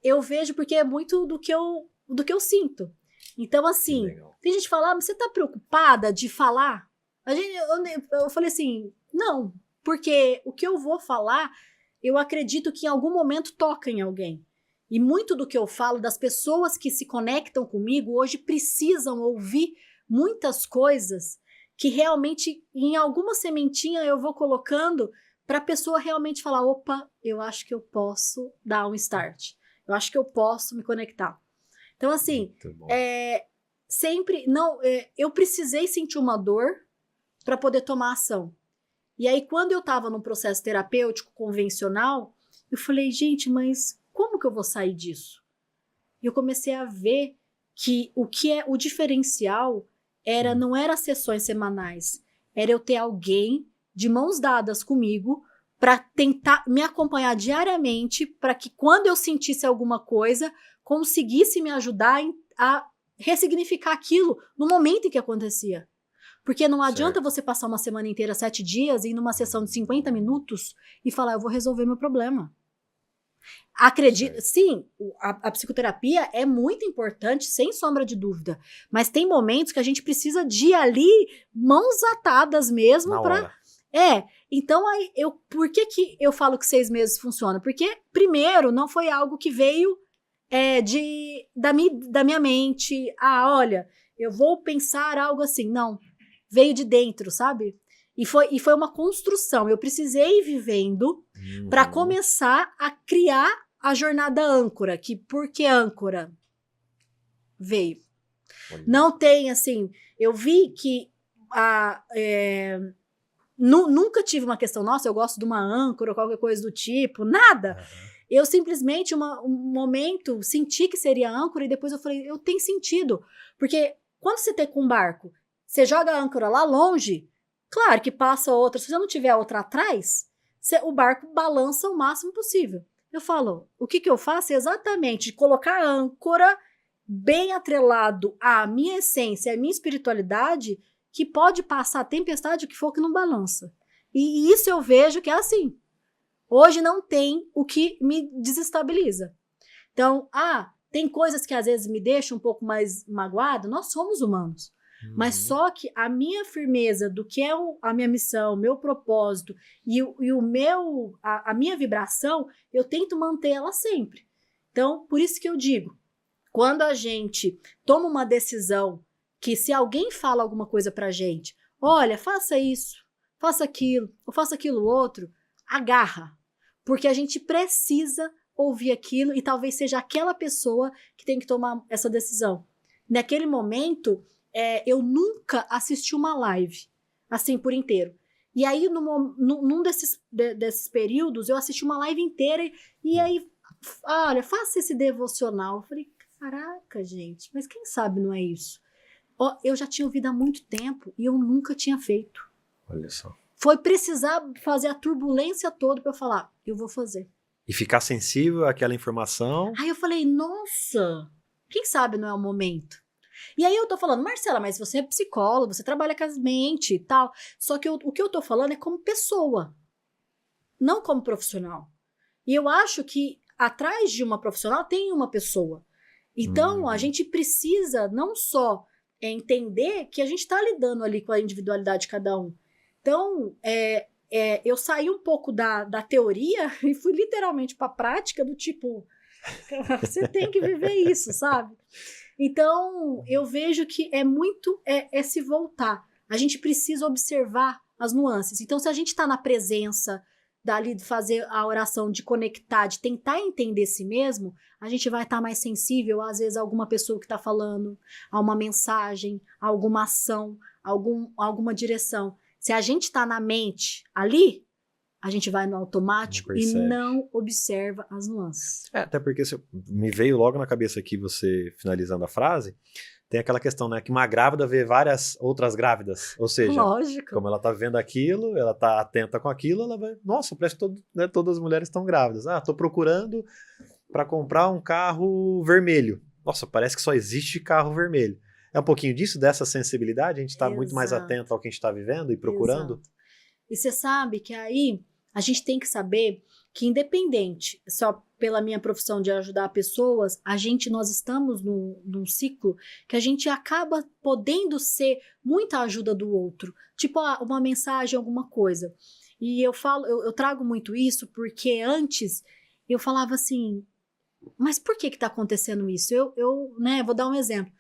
eu vejo porque é muito do que eu sinto. Então, assim, tem gente que fala, mas você tá preocupada de falar? Eu falei assim, não, porque o que eu vou falar, eu acredito que em algum momento toca em alguém. E muito do que eu falo, das pessoas que se conectam comigo, hoje precisam ouvir muitas coisas que realmente, em alguma sementinha, eu vou colocando para a pessoa realmente falar, opa, eu acho que eu posso dar um start. Eu acho que eu posso me conectar. Então, assim, eu precisei sentir uma dor para poder tomar ação. E aí, quando eu estava num processo terapêutico convencional, eu falei, gente, mas como que eu vou sair disso? E eu comecei a ver que o diferencial não era sessões semanais, era eu ter alguém de mãos dadas comigo para tentar me acompanhar diariamente para que quando eu sentisse alguma coisa, conseguisse me ajudar a ressignificar aquilo no momento em que acontecia. Porque não adianta você passar uma semana inteira, 7 dias, e ir numa sessão de 50 minutos e falar, eu vou resolver meu problema. Acredito, sim, a psicoterapia é muito importante, sem sombra de dúvida, mas tem momentos que a gente precisa de ali, mãos atadas mesmo para... Então aí, por que eu falo que 6 meses funciona? Porque, primeiro, não foi algo que veio da minha mente, olha, eu vou pensar algo assim, não, veio de dentro, sabe? E foi uma construção, eu precisei ir vivendo para começar a criar a jornada âncora, por que âncora? Veio. Não tem, assim, eu vi que nunca tive uma questão, nossa, eu gosto de uma âncora ou qualquer coisa do tipo, nada. Eu simplesmente, um momento, senti que seria âncora e depois eu falei, eu tenho sentido. Porque quando você tem com um barco, você joga a âncora lá longe, claro que passa outra, se você não tiver outra atrás, o barco balança o máximo possível. Eu falo, o que eu faço é exatamente colocar a âncora bem atrelado à minha essência, à minha espiritualidade, que pode passar a tempestade, o que for que não balança. E isso eu vejo que é assim. Hoje não tem o que me desestabiliza. Então, tem coisas que às vezes me deixam um pouco mais magoado, nós somos humanos. Mas só que a minha firmeza do que é a minha missão, o meu propósito e a minha vibração, eu tento manter ela sempre. Então, por isso que eu digo, quando a gente toma uma decisão que se alguém fala alguma coisa pra gente, olha, faça isso, faça aquilo, ou faça aquilo outro, agarra. Porque a gente precisa ouvir aquilo e talvez seja aquela pessoa que tem que tomar essa decisão. Naquele momento, eu nunca assisti uma live, assim, por inteiro. E aí, num desses períodos, eu assisti uma live inteira e aí, olha, faça esse devocional. Eu falei, caraca, gente, mas quem sabe não é isso? Eu já tinha ouvido há muito tempo e eu nunca tinha feito. Olha só. Foi precisar fazer a turbulência toda para eu falar, eu vou fazer. E ficar sensível àquela informação. Aí eu falei, nossa, quem sabe não é o momento? E aí eu tô falando, Marcela, mas você é psicóloga, você trabalha com as mentes e tal. Só que o que eu tô falando é como pessoa, não como profissional. E eu acho que atrás de uma profissional tem uma pessoa. Então, a gente precisa não só entender que a gente tá lidando ali com a individualidade de cada um. Então, eu saí um pouco da teoria e fui literalmente para a prática do tipo, você tem que viver isso, sabe? Então, eu vejo que é se voltar. A gente precisa observar as nuances. Então, se a gente está na presença dali de fazer a oração, de conectar, de tentar entender si mesmo, a gente vai estar mais sensível, às vezes, a alguma pessoa que está falando, a uma mensagem, a alguma ação, alguma direção. Se a gente está na mente ali, a gente vai no automático e não observa as nuances. Até porque me veio logo na cabeça aqui, você finalizando a frase, tem aquela questão, né, que uma grávida vê várias outras grávidas, ou seja, lógico, como ela tá vendo aquilo, ela tá atenta com aquilo, ela vai, nossa, parece que todas as mulheres estão grávidas. Tô procurando para comprar um carro vermelho. Nossa, parece que só existe carro vermelho. É um pouquinho disso, dessa sensibilidade, a gente está muito mais atento ao que a gente está vivendo e procurando. Exato. E você sabe que aí a gente tem que saber que, independente, só pela minha profissão de ajudar pessoas, nós estamos num ciclo que a gente acaba podendo ser muita ajuda do outro. Tipo, uma mensagem, alguma coisa. E eu trago muito isso porque antes eu falava assim, mas por que está acontecendo isso? Né, vou dar um exemplo.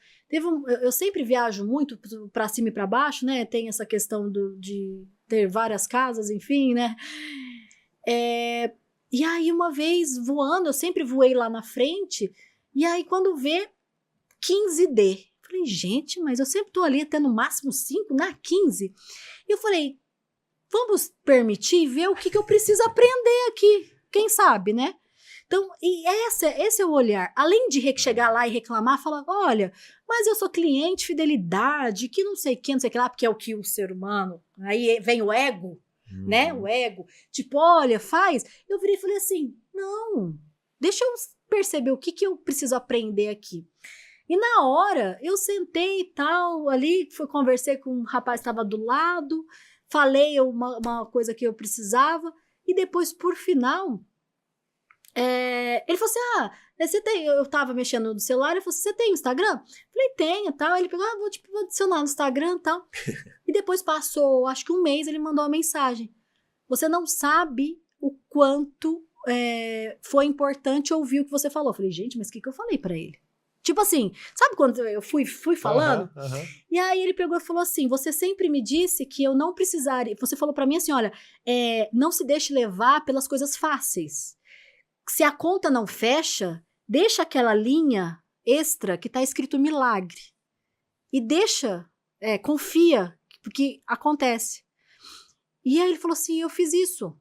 Eu sempre viajo muito para cima e para baixo, né? Tem essa questão de ter várias casas, enfim, né? E aí, uma vez voando, eu sempre voei lá na frente, e aí, quando vê 15D, falei, gente, mas eu sempre tô ali até no máximo 5, na 15. E eu falei, vamos permitir ver o que eu preciso aprender aqui, quem sabe, né? Então, e esse é o olhar. Além de chegar lá e reclamar, falar, olha, mas eu sou cliente, fidelidade, que não sei o que lá, porque é o que o ser humano... Aí vem o ego, né? O ego. Tipo, olha, faz. Eu virei e falei assim, não, deixa eu perceber o que eu preciso aprender aqui. E na hora, eu sentei e tal, ali, conversei com um rapaz que estava do lado, falei uma coisa que eu precisava, e depois, por final... ele falou assim, você tem, eu tava mexendo no celular, ele falou assim, você tem Instagram? Falei, tenho, tal. Ele pegou, vou adicionar no Instagram, tal. E depois passou, acho que um mês, ele mandou uma mensagem. Você não sabe o quanto foi importante ouvir o que você falou. Eu falei, gente, mas o que eu falei pra ele? Tipo assim, sabe quando eu fui falando? E aí ele pegou e falou assim, você sempre me disse que eu não precisaria, você falou pra mim assim, olha, não se deixe levar pelas coisas fáceis. Se a conta não fecha, deixa aquela linha extra que está escrito milagre. E confia, porque acontece. E aí ele falou assim, eu fiz isso.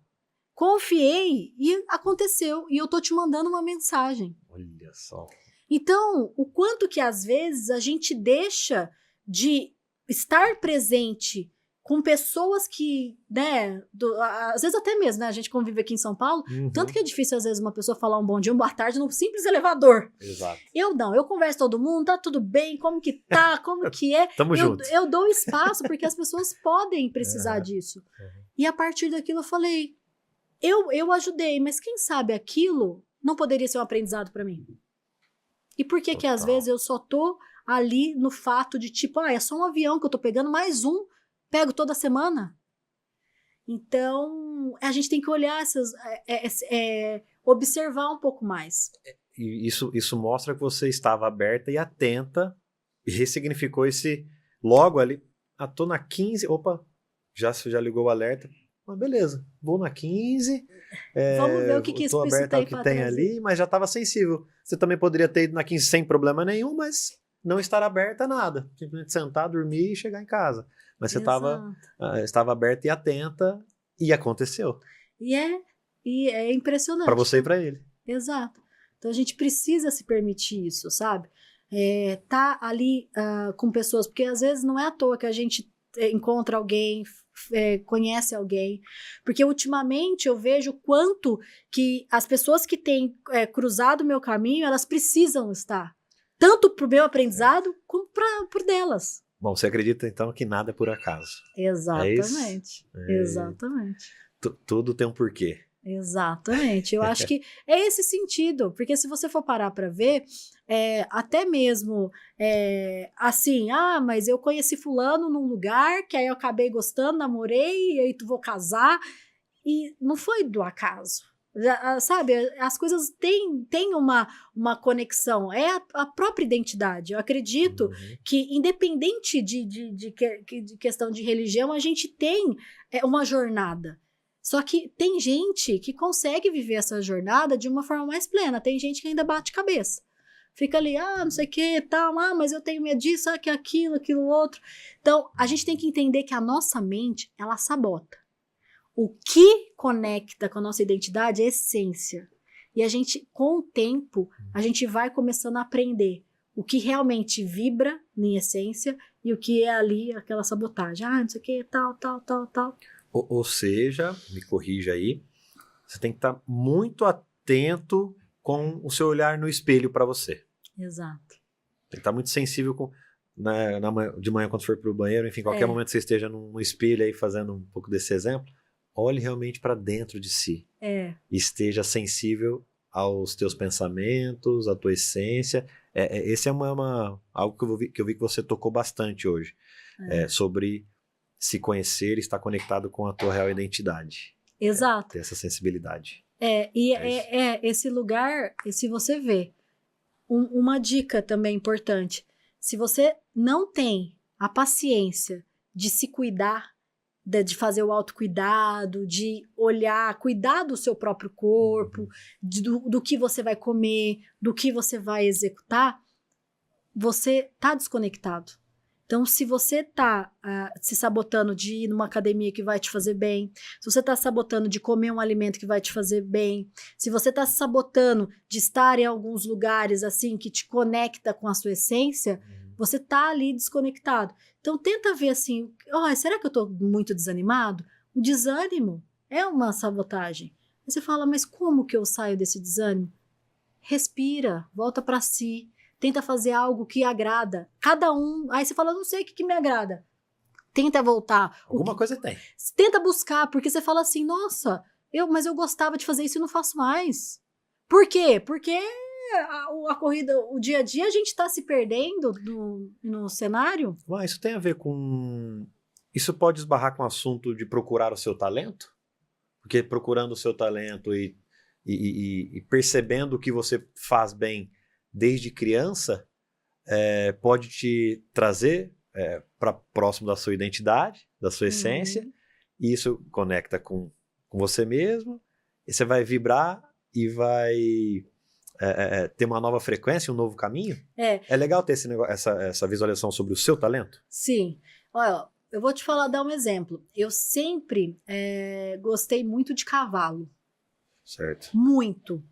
Confiei e aconteceu. E eu tô te mandando uma mensagem. Olha só. Então, o quanto que às vezes a gente deixa de estar presente com pessoas que, né, às vezes até mesmo, né, a gente convive aqui em São Paulo, tanto que é difícil às vezes uma pessoa falar um bom dia, uma boa tarde num simples elevador. Exato. Eu converso com todo mundo, tá tudo bem, como que tá, como que é. Tamo junto. Eu dou espaço porque as pessoas podem precisar disso. E a partir daquilo eu falei, eu ajudei, mas quem sabe aquilo não poderia ser um aprendizado para mim? E por que que às vezes eu só tô ali no fato de tipo, é só um avião que eu tô pegando, mais um, pego toda semana. Então, a gente tem que olhar observar um pouco mais. E isso mostra que você estava aberta e atenta e ressignificou esse logo ali. Tô na 15, opa, já ligou o alerta. Mas beleza, vou na 15. Vamos ver o que isso tô aberta ao que tem trazer. ali, mas já estava sensível. Você também poderia ter ido na 15 sem problema nenhum, mas não estar aberta a nada. Simplesmente sentar, dormir e chegar em casa. Mas você estava aberta e atenta e aconteceu. E é impressionante. Para você e para ele. Exato. Então a gente precisa se permitir isso, sabe? Tá ali com pessoas, porque às vezes não é à toa que a gente encontra alguém, conhece alguém, porque ultimamente eu vejo quanto que as pessoas que têm cruzado o meu caminho, elas precisam estar, tanto pro meu aprendizado, como por delas. Bom, você acredita então que nada é por acaso? Exatamente. Exatamente. Tudo tem um porquê. Exatamente. Eu acho que é esse sentido, porque se você for parar para ver, até mesmo assim, mas eu conheci fulano num lugar, que aí eu acabei gostando, namorei, e aí vou casar, e não foi do acaso. Sabe, as coisas têm uma conexão, a própria identidade. Eu acredito que, independente de questão de religião, a gente tem uma jornada. Só que tem gente que consegue viver essa jornada de uma forma mais plena. Tem gente que ainda bate cabeça. Fica ali, não sei o que, tal, mas eu tenho medo disso, que aquilo outro. Então, a gente tem que entender que a nossa mente, ela sabota. O que conecta com a nossa identidade é a essência. E a gente, com o tempo, a gente vai começando a aprender o que realmente vibra em essência e o que é ali aquela sabotagem. Não sei o que, tal. Ou seja, me corrija aí, você tem que estar muito atento com o seu olhar no espelho para você. Exato. Tem que estar muito sensível com, de manhã quando for para o banheiro, enfim, qualquer momento que você esteja no espelho aí fazendo um pouco desse exemplo, olhe realmente para dentro de si. E esteja sensível aos teus pensamentos, à tua essência. Esse é algo que eu vi que você tocou bastante hoje. Sobre se conhecer e estar conectado com a tua real identidade. Exato. Ter essa sensibilidade. Esse lugar, se você vê, uma dica também importante, se você não tem a paciência de se cuidar, de fazer o autocuidado, de olhar, cuidar do seu próprio corpo, do que você vai comer, do que você vai executar, você tá desconectado. Então, se você tá se sabotando de ir numa academia que vai te fazer bem, se você tá sabotando de comer um alimento que vai te fazer bem, se você tá se sabotando de estar em alguns lugares assim que te conecta com a sua essência, você tá ali desconectado. Então, tenta ver assim, será que eu tô muito desanimado? O desânimo é uma sabotagem. Aí você fala, mas como que eu saio desse desânimo? Respira, volta para si. Tenta fazer algo que agrada. Cada um. Aí você fala, não sei o que me agrada. Tenta voltar. Alguma coisa tem. Tenta buscar, porque você fala assim, nossa, mas eu gostava de fazer isso e não faço mais. Por quê? Porque a corrida, o dia a dia, a gente está se perdendo no cenário. Isso tem a ver com... Isso pode esbarrar com o assunto de procurar o seu talento? Porque procurando o seu talento e percebendo o que você faz bem desde criança, pode te trazer para próximo da sua identidade, da sua essência, e isso conecta com você mesmo, e você vai vibrar e vai ter uma nova frequência, um novo caminho. É legal ter essa visualização sobre o seu talento? Sim. Olha, eu vou te dar um exemplo. Eu sempre gostei muito de cavalo. Certo. Muito.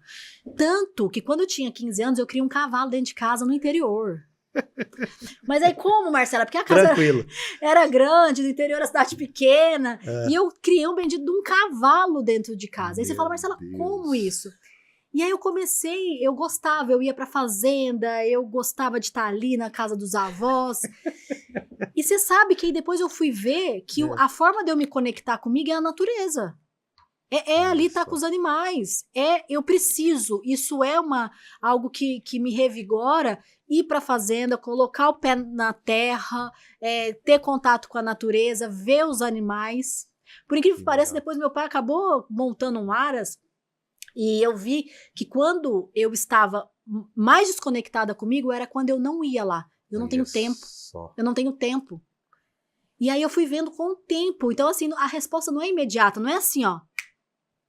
Tanto que quando eu tinha 15 anos, eu criei um cavalo dentro de casa no interior. Mas aí como, Marcela? Porque a casa era grande, no interior a cidade pequena, e eu criei um bendito de um cavalo dentro de casa. Aí você fala, Marcela, como isso? E aí eu gostava, eu ia pra fazenda, eu gostava de estar ali na casa dos avós. E você sabe que aí depois eu fui ver que a forma de eu me conectar comigo é a natureza. Ali estar com os animais. Eu preciso. Isso é algo que me revigora. Ir para a fazenda, colocar o pé na terra, ter contato com a natureza, ver os animais. Por incrível que pareça, depois meu pai acabou montando um aras e eu vi que quando eu estava mais desconectada comigo era quando eu não ia lá. Eu não tenho tempo. Eu não tenho tempo. E aí eu fui vendo com o tempo. Então, assim, a resposta não é imediata. Não é assim, ó.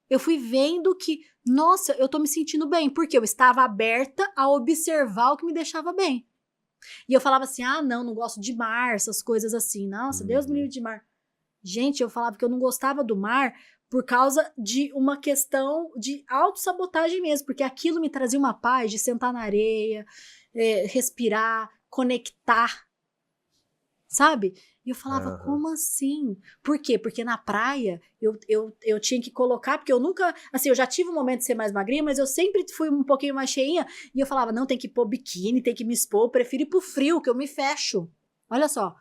Eu fui vendo que, nossa, eu tô me sentindo bem, porque eu estava aberta a observar o que me deixava bem. E eu falava assim, não gosto de mar, essas coisas assim. Nossa, Deus me livre de mar. Gente, eu falava que eu não gostava do mar por causa de uma questão de autossabotagem mesmo, porque aquilo me trazia uma paz de sentar na areia, respirar, conectar, sabe? E eu falava, como assim? Por quê? Porque na praia eu tinha que colocar, porque eu nunca, assim, eu já tive um momento de ser mais magrinha, mas eu sempre fui um pouquinho mais cheinha, e eu falava, não, tem que pôr biquíni, tem que me expor, eu prefiro ir pro frio, que eu me fecho. Olha só.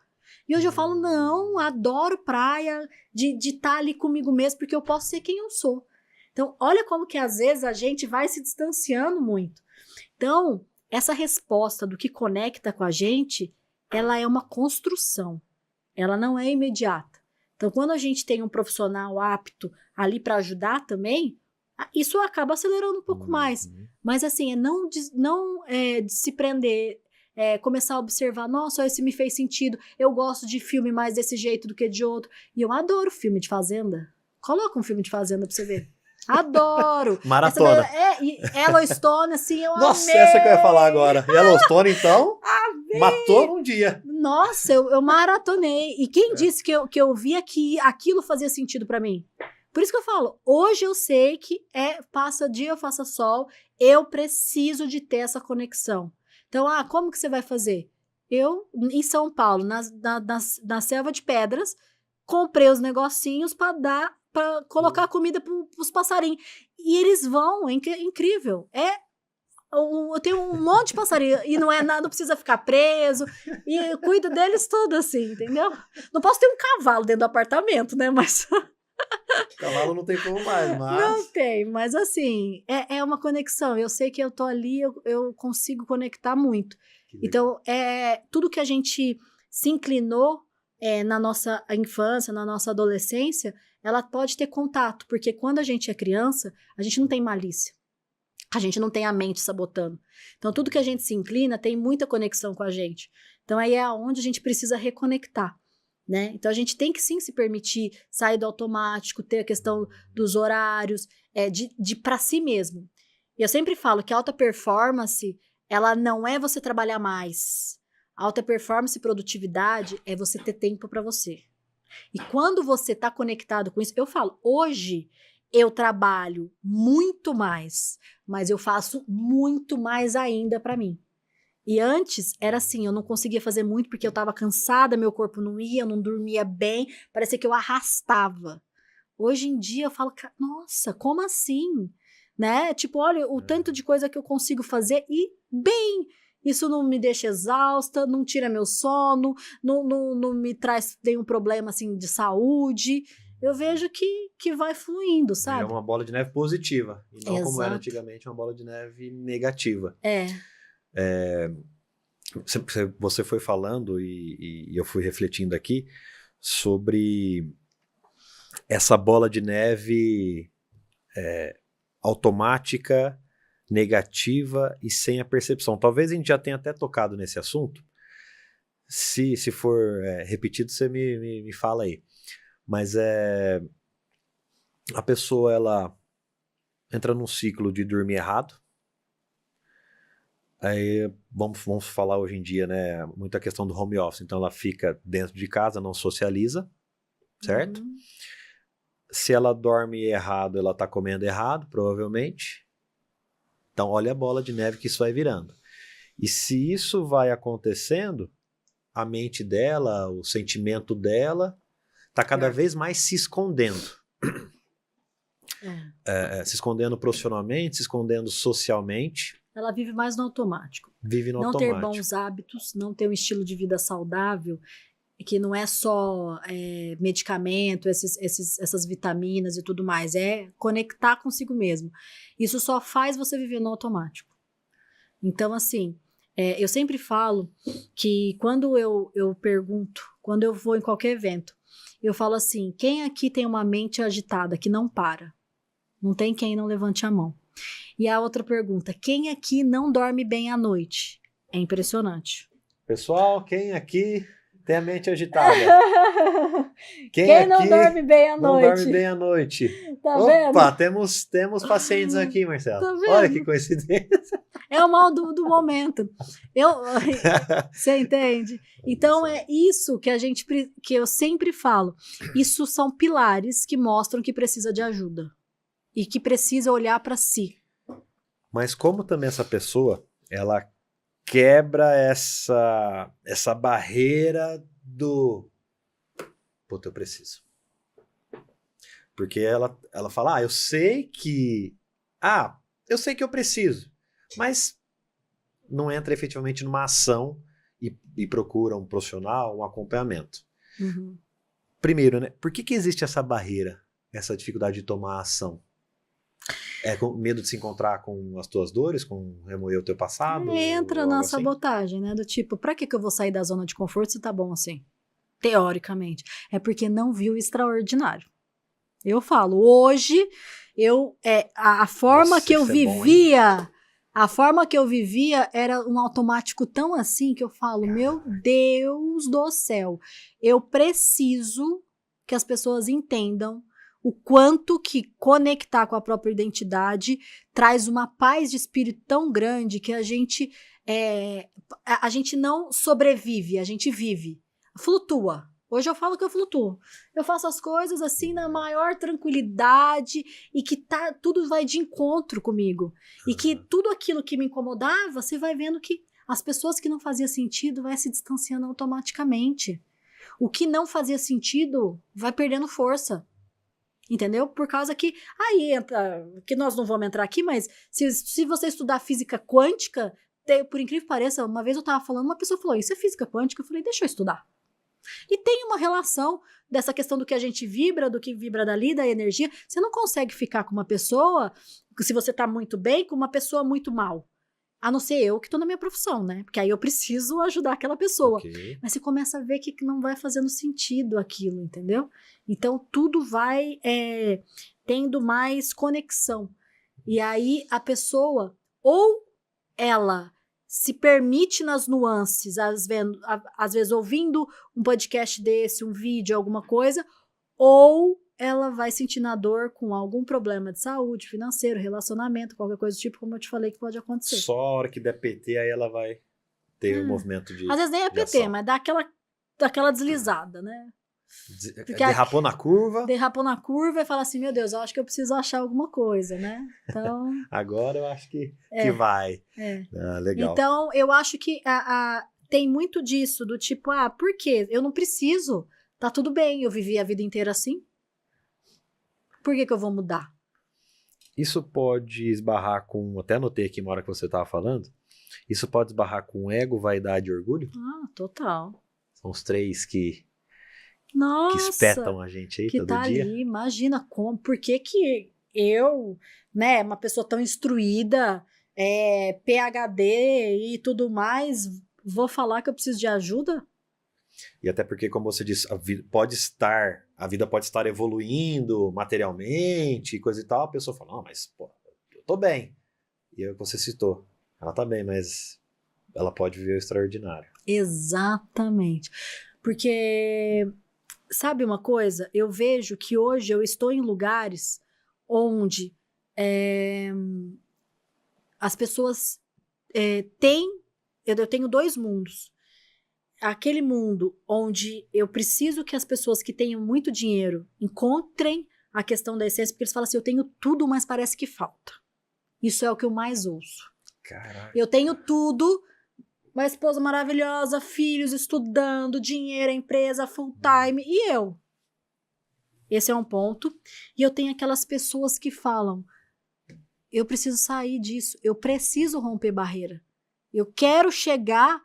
E hoje eu falo, não, adoro praia, de estar ali comigo mesmo, porque eu posso ser quem eu sou. Então, olha como que às vezes a gente vai se distanciando muito. Então, essa resposta do que conecta com a gente, ela é uma construção. Ela não é imediata. Então, quando a gente tem um profissional apto ali para ajudar também, isso acaba acelerando um pouco mais. Mas, assim, não de se prender, começar a observar, nossa, esse me fez sentido, eu gosto de filme mais desse jeito do que de outro. E eu adoro filme de fazenda. Coloca um filme de Fazenda pra você ver. Adoro! Maratona. E Yellowstone, assim, eu Nossa, amei! essa que eu ia falar agora. Yellowstone, então, matou num dia. Nossa, eu maratonei. E quem disse que eu via que aquilo fazia sentido pra mim? Por isso que eu falo, hoje eu sei que passa dia, faça sol, eu preciso de ter essa conexão. Então, como que você vai fazer? Eu, em São Paulo, na selva de pedras, comprei os negocinhos para colocar comida pros passarinhos. E eles vão, é incrível. Eu tenho um monte de passarinho e não precisa ficar preso. E eu cuido deles tudo assim, entendeu? Não posso ter um cavalo dentro do apartamento, né? Mas... Cavalo não tem como mais, mas... Não tem, mas assim, é uma conexão. Eu sei que eu tô ali, eu consigo conectar muito. Então, tudo que a gente se inclinou na nossa infância, na nossa adolescência, ela pode ter contato, porque quando a gente é criança, a gente não tem malícia. A gente não tem a mente sabotando. Então, tudo que a gente se inclina tem muita conexão com a gente. Então, aí é onde a gente precisa reconectar. Né? Então a gente tem que sim se permitir sair do automático, ter a questão dos horários, de para si mesmo. E eu sempre falo que a alta performance, ela não é você trabalhar mais. A alta performance e produtividade é você ter tempo para você. E quando você está conectado com isso, eu falo, hoje eu trabalho muito mais, mas eu faço muito mais ainda para mim. E antes era assim, eu não conseguia fazer muito porque eu estava cansada, meu corpo não ia, eu não dormia bem, parecia que eu arrastava. Hoje em dia eu falo, nossa, como assim? Né? Tipo, olha o tanto de coisa que eu consigo fazer e bem, isso não me deixa exausta, não tira meu sono, não me traz nenhum problema assim de saúde. Eu vejo que vai fluindo, sabe? É uma bola de neve positiva, e não como era antigamente, uma bola de neve negativa. Você foi falando e eu fui refletindo aqui sobre essa bola de neve automática, negativa e sem a percepção. Talvez a gente já tenha até tocado nesse assunto. Se for repetido, você me fala aí. Mas a pessoa, ela entra num ciclo de dormir errado. Aí vamos falar hoje em dia, né? Muita questão do home office. Então ela fica dentro de casa, não socializa, certo? Uhum. Se ela dorme errado, ela tá comendo errado, provavelmente. Então olha a bola de neve que isso vai virando. E se isso vai acontecendo, a mente dela, o sentimento dela, tá cada vez mais se escondendo. Se escondendo profissionalmente, se escondendo socialmente. Ela vive mais no automático. Não ter bons hábitos, não ter um estilo de vida saudável, que não é só medicamento, essas vitaminas e tudo mais, é conectar consigo mesmo. Isso só faz você viver no automático. Então, assim, eu sempre falo que quando eu pergunto, quando eu vou em qualquer evento, eu falo assim, quem aqui tem uma mente agitada, que não para? Não tem quem não levante a mão. E a outra pergunta, quem aqui não dorme bem à noite? É impressionante. Pessoal, quem aqui tem a mente agitada? Quem não dorme bem à noite? Não dorme bem à noite. Tá vendo? Opa, temos pacientes aqui, Marcelo. Tá vendo? Olha que coincidência. É o mal do momento. Você entende? Então é isso que eu sempre falo. Isso são pilares que mostram que precisa de ajuda. E que precisa olhar para si. Mas como também essa pessoa, ela quebra essa barreira do... Puta, eu preciso. Porque ela fala, eu sei que eu preciso, mas não entra efetivamente numa ação e procura um profissional, um acompanhamento. Uhum. Primeiro, né? Por que existe essa barreira, essa dificuldade de tomar ação? É com medo de se encontrar com as tuas dores, com remoer o teu passado? Entra na assim? sabotagem, né? Do tipo, pra que eu vou sair da zona de conforto se tá bom assim? Teoricamente. É porque não viu o extraordinário. Eu falo, hoje, a forma que eu vivia... A forma que eu vivia era um automático tão assim que eu falo, meu Deus do céu, eu preciso que as pessoas entendam o quanto que conectar com a própria identidade traz uma paz de espírito tão grande que a gente não sobrevive, a gente vive, flutua. Hoje eu falo que eu flutuo. Eu faço as coisas assim na maior tranquilidade e que tudo vai de encontro comigo. E que tudo aquilo que me incomodava, você vai vendo que as pessoas que não fazia sentido vai se distanciando automaticamente. O que não fazia sentido vai perdendo força. Entendeu? Por causa que aí entra, que nós não vamos entrar aqui, mas se você estudar física quântica, por incrível que pareça, uma vez eu estava falando, uma pessoa falou, isso é física quântica? Eu falei, deixa eu estudar. E tem uma relação dessa questão do que a gente vibra, do que vibra dali, da energia. Você não consegue ficar com uma pessoa, se você tá muito bem, com uma pessoa muito mal. A não ser eu que tô na minha profissão, né? Porque aí eu preciso ajudar aquela pessoa. Okay. Mas você começa a ver que não vai fazendo sentido aquilo, entendeu? Então tudo vai tendo mais conexão. E aí a pessoa, ou ela se permite nas nuances, às vezes ouvindo um podcast desse, um vídeo, alguma coisa, ou ela vai sentindo a dor com algum problema de saúde, financeiro, relacionamento, qualquer coisa do tipo, como eu te falei que pode acontecer. Só a hora que der PT, aí ela vai ter um movimento de às vezes nem é PT, ação. Mas dá aquela deslizada, né? Derrapou na curva. Derrapou na curva e fala assim, meu Deus, eu acho que eu preciso achar alguma coisa, né? Então... Agora eu acho que vai. Legal. Então, eu acho que tem muito disso, do tipo, por quê? Eu não preciso. Tá tudo bem, eu vivi a vida inteira assim. Por que eu vou mudar? Isso pode esbarrar com... Até anotei aqui uma hora que você estava falando. Isso pode esbarrar com ego, vaidade e orgulho? Total. São os três que espetam a gente aí todo tá dia. Ali, imagina como, por que eu, né, uma pessoa tão instruída, PhD e tudo mais, vou falar que eu preciso de ajuda? E até porque, como você disse, a vida pode estar evoluindo materialmente, coisa e tal, a pessoa fala, não, mas pô, eu tô bem. E é o que você citou, ela tá bem, mas ela pode viver o extraordinário. Exatamente. Porque... Sabe uma coisa? Eu vejo que hoje eu estou em lugares onde as pessoas têm... Eu tenho dois mundos. Aquele mundo onde eu preciso que as pessoas que tenham muito dinheiro encontrem a questão da essência, porque eles falam assim, eu tenho tudo, mas parece que falta. Isso é o que eu mais ouço. Caraca. Eu tenho tudo... Uma esposa maravilhosa, filhos estudando, dinheiro, empresa, full time, e eu? Esse é um ponto. E eu tenho aquelas pessoas que falam, eu preciso sair disso, eu preciso romper barreira. Eu quero chegar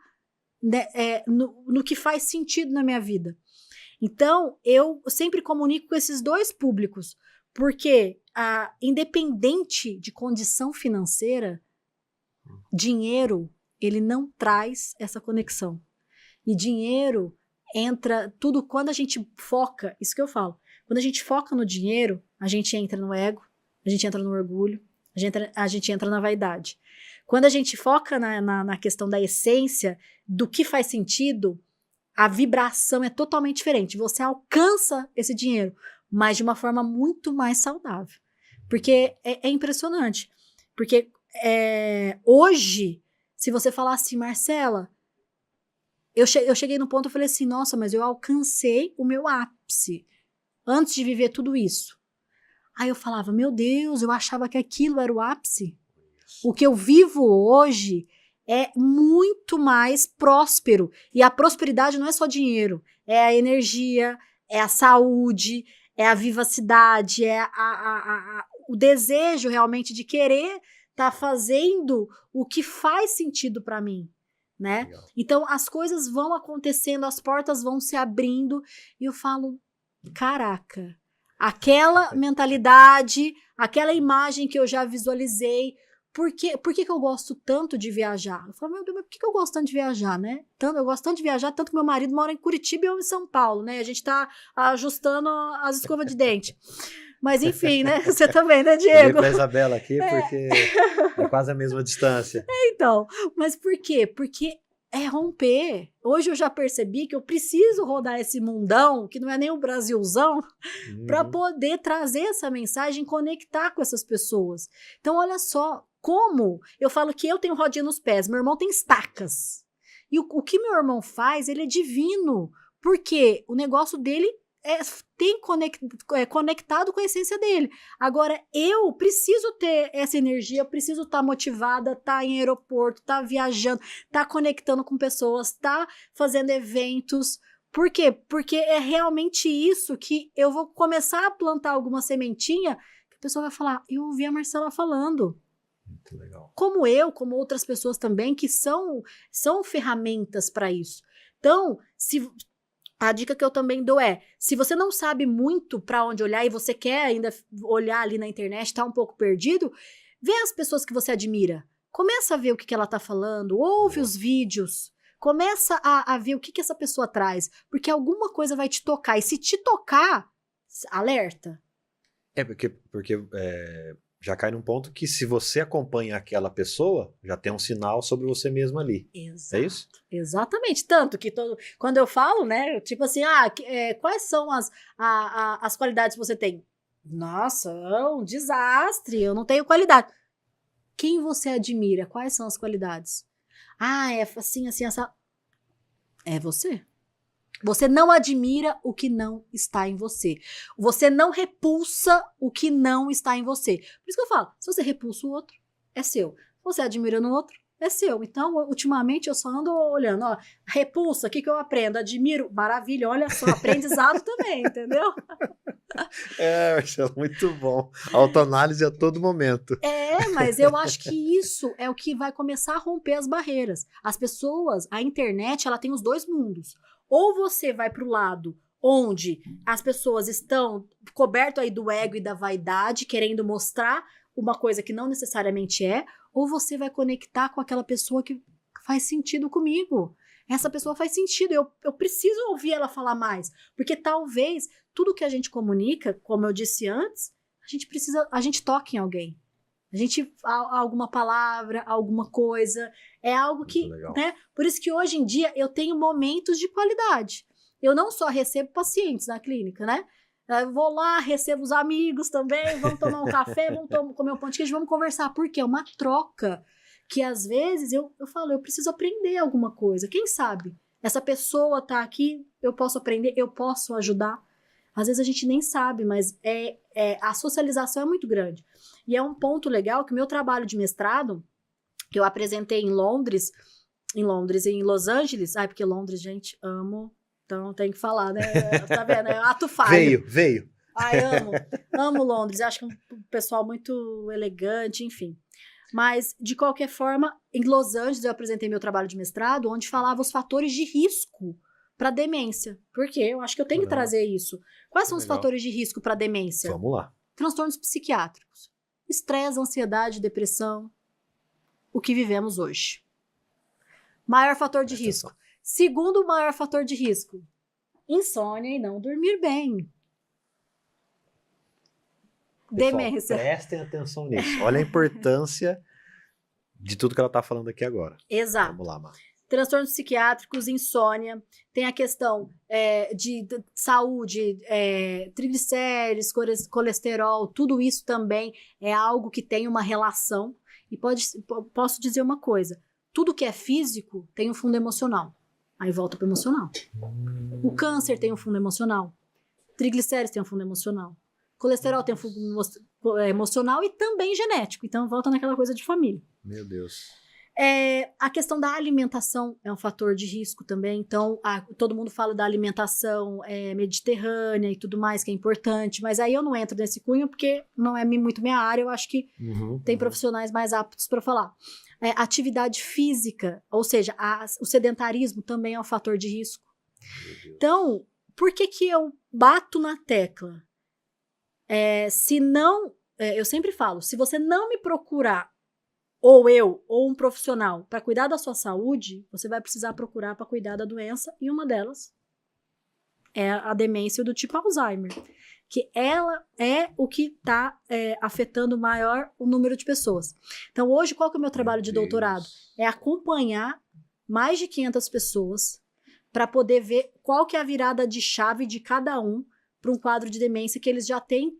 no que faz sentido na minha vida. Então, eu sempre comunico com esses dois públicos, porque independente de condição financeira, dinheiro... ele não traz essa conexão. E dinheiro entra tudo quando a gente foca, isso que eu falo, quando a gente foca no dinheiro, a gente entra no ego, a gente entra no orgulho, a gente entra na vaidade. Quando a gente foca na questão da essência, do que faz sentido, a vibração é totalmente diferente. Você alcança esse dinheiro, mas de uma forma muito mais saudável. Porque é impressionante. Porque hoje... Se você falar assim, Marcela, eu cheguei no ponto, eu falei assim, nossa, mas eu alcancei o meu ápice antes de viver tudo isso. Aí eu falava, meu Deus, eu achava que aquilo era o ápice. O que eu vivo hoje é muito mais próspero. E a prosperidade não é só dinheiro, é a energia, é a saúde, é a vivacidade, é o desejo realmente de querer tá fazendo o que faz sentido para mim, né? Legal. Então, as coisas vão acontecendo, as portas vão se abrindo, e eu falo, caraca, aquela mentalidade, aquela imagem que eu já visualizei, por que eu gosto tanto de viajar? Eu falo, meu Deus, mas por que eu gosto tanto de viajar, né? Eu gosto tanto de viajar, tanto que meu marido mora em Curitiba e eu em São Paulo, né? A gente tá ajustando as escovas de dente. Mas enfim, né? Você também, né, Diego? Eu vim pra Isabela aqui porque é quase a mesma distância. Então, mas por quê? Porque é romper. Hoje eu já percebi que eu preciso rodar esse mundão, que não é nem o Brasilzão, para poder trazer essa mensagem e conectar com essas pessoas. Então, olha só, como eu falo que eu tenho rodinha nos pés, meu irmão tem estacas. E o que meu irmão faz, ele é divino, porque o negócio dele tem conectado com a essência dele. Agora, eu preciso ter essa energia, eu preciso estar motivada, estar em aeroporto, estar viajando, estar conectando com pessoas, estar fazendo eventos. Por quê? Porque é realmente isso que eu vou começar a plantar alguma sementinha que a pessoa vai falar, eu ouvi a Marcela falando. Muito legal. Como outras pessoas também, que são ferramentas para isso. Então, a dica que eu também dou é, se você não sabe muito para onde olhar e você quer ainda olhar ali na internet, tá um pouco perdido, vê as pessoas que você admira. Começa a ver o que ela tá falando, ouve os vídeos, começa a ver o que essa pessoa traz, porque alguma coisa vai te tocar. E se te tocar, alerta. Porque já cai num ponto que se você acompanha aquela pessoa, já tem um sinal sobre você mesmo ali. Exato. É isso? Exatamente. Tanto que quando eu falo, né, tipo assim, quais são as qualidades que você tem? Nossa, é um desastre, eu não tenho qualidade. Quem você admira? Quais são as qualidades? É assim, essa. É você. Você não admira o que não está em você. Você não repulsa o que não está em você. Por isso que eu falo, se você repulsa o outro, é seu. Se você admira no outro, é seu. Então, ultimamente, eu só ando olhando, ó, repulsa, o que eu aprendo? Admiro, maravilha, olha só, aprendizado também, entendeu? Marcelo, muito bom. Autoanálise a todo momento. Mas eu acho que isso é o que vai começar a romper as barreiras. As pessoas, a internet, ela tem os dois mundos. Ou você vai para o lado onde as pessoas estão cobertas aí do ego e da vaidade, querendo mostrar uma coisa que não necessariamente é, ou você vai conectar com aquela pessoa que faz sentido comigo. Essa pessoa faz sentido, eu preciso ouvir ela falar mais, porque talvez tudo que a gente comunica, como eu disse antes, a gente toca em alguém. Alguma palavra, alguma coisa, é algo que, né? Por isso que hoje em dia eu tenho momentos de qualidade. Eu não só recebo pacientes na clínica, né? Eu vou lá, recebo os amigos também, vamos tomar um café, vamos comer um pão de queijo, vamos conversar, porque é uma troca que às vezes eu falo, eu preciso aprender alguma coisa. Quem sabe? Essa pessoa tá aqui, eu posso aprender, eu posso ajudar. Às vezes a gente nem sabe, mas a socialização é muito grande. E é um ponto legal que o meu trabalho de mestrado, que eu apresentei em Londres e em Los Angeles, porque Londres, gente, amo, então tem que falar, né? Tá vendo? É ato falho. Veio. Amo Londres, acho que é um pessoal muito elegante, enfim. Mas, de qualquer forma, em Los Angeles eu apresentei meu trabalho de mestrado, onde falava os fatores de risco para demência. Porque eu acho que eu tenho que trazer isso. Quais são os fatores de risco para demência? Vamos lá. Transtornos psiquiátricos. Estresse, ansiedade, depressão. O que vivemos hoje. Maior fator de risco. Segundo maior fator de risco. Insônia e não dormir bem. Pessoal, demência. Prestem atenção nisso. Olha a importância de tudo que ela está falando aqui agora. Exato. Vamos lá, Mar. Transtornos psiquiátricos, insônia, tem a questão de saúde, triglicérides, colesterol, tudo isso também é algo que tem uma relação. E posso dizer uma coisa, tudo que é físico tem um fundo emocional. Aí volta para o emocional. O câncer tem um fundo emocional. Triglicérides tem um fundo emocional. Colesterol tem um fundo emocional e também genético. Então volta naquela coisa de família. Meu Deus. A questão da alimentação é um fator de risco também. Então, todo mundo fala da alimentação mediterrânea e tudo mais, que é importante. Mas aí eu não entro nesse cunho, porque não é muito minha área. Eu acho que tem profissionais mais aptos para falar. Atividade física, ou seja, o sedentarismo também é um fator de risco. Então, por que eu bato na tecla? Eu sempre falo, se você não me procurar, ou eu, ou um profissional, para cuidar da sua saúde, você vai precisar procurar para cuidar da doença, e uma delas é a demência do tipo Alzheimer, que ela é o que está afetando o número de pessoas. Então, hoje, qual que é o meu trabalho de doutorado? É acompanhar mais de 500 pessoas para poder ver qual que é a virada de chave de cada um para um quadro de demência que eles já têm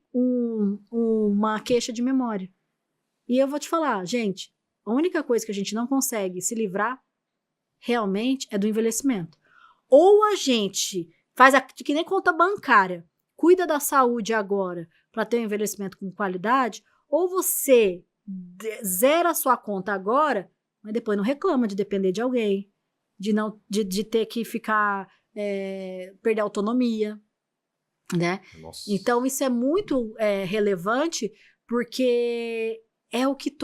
uma queixa de memória. E eu vou te falar, gente, a única coisa que a gente não consegue se livrar realmente é do envelhecimento. Ou a gente faz que nem conta bancária, cuida da saúde agora para ter um envelhecimento com qualidade, ou você zera a sua conta agora, mas depois não reclama de depender de alguém, de ter que ficar, perder a autonomia, né? Nossa. Então isso é muito relevante, porque é o que...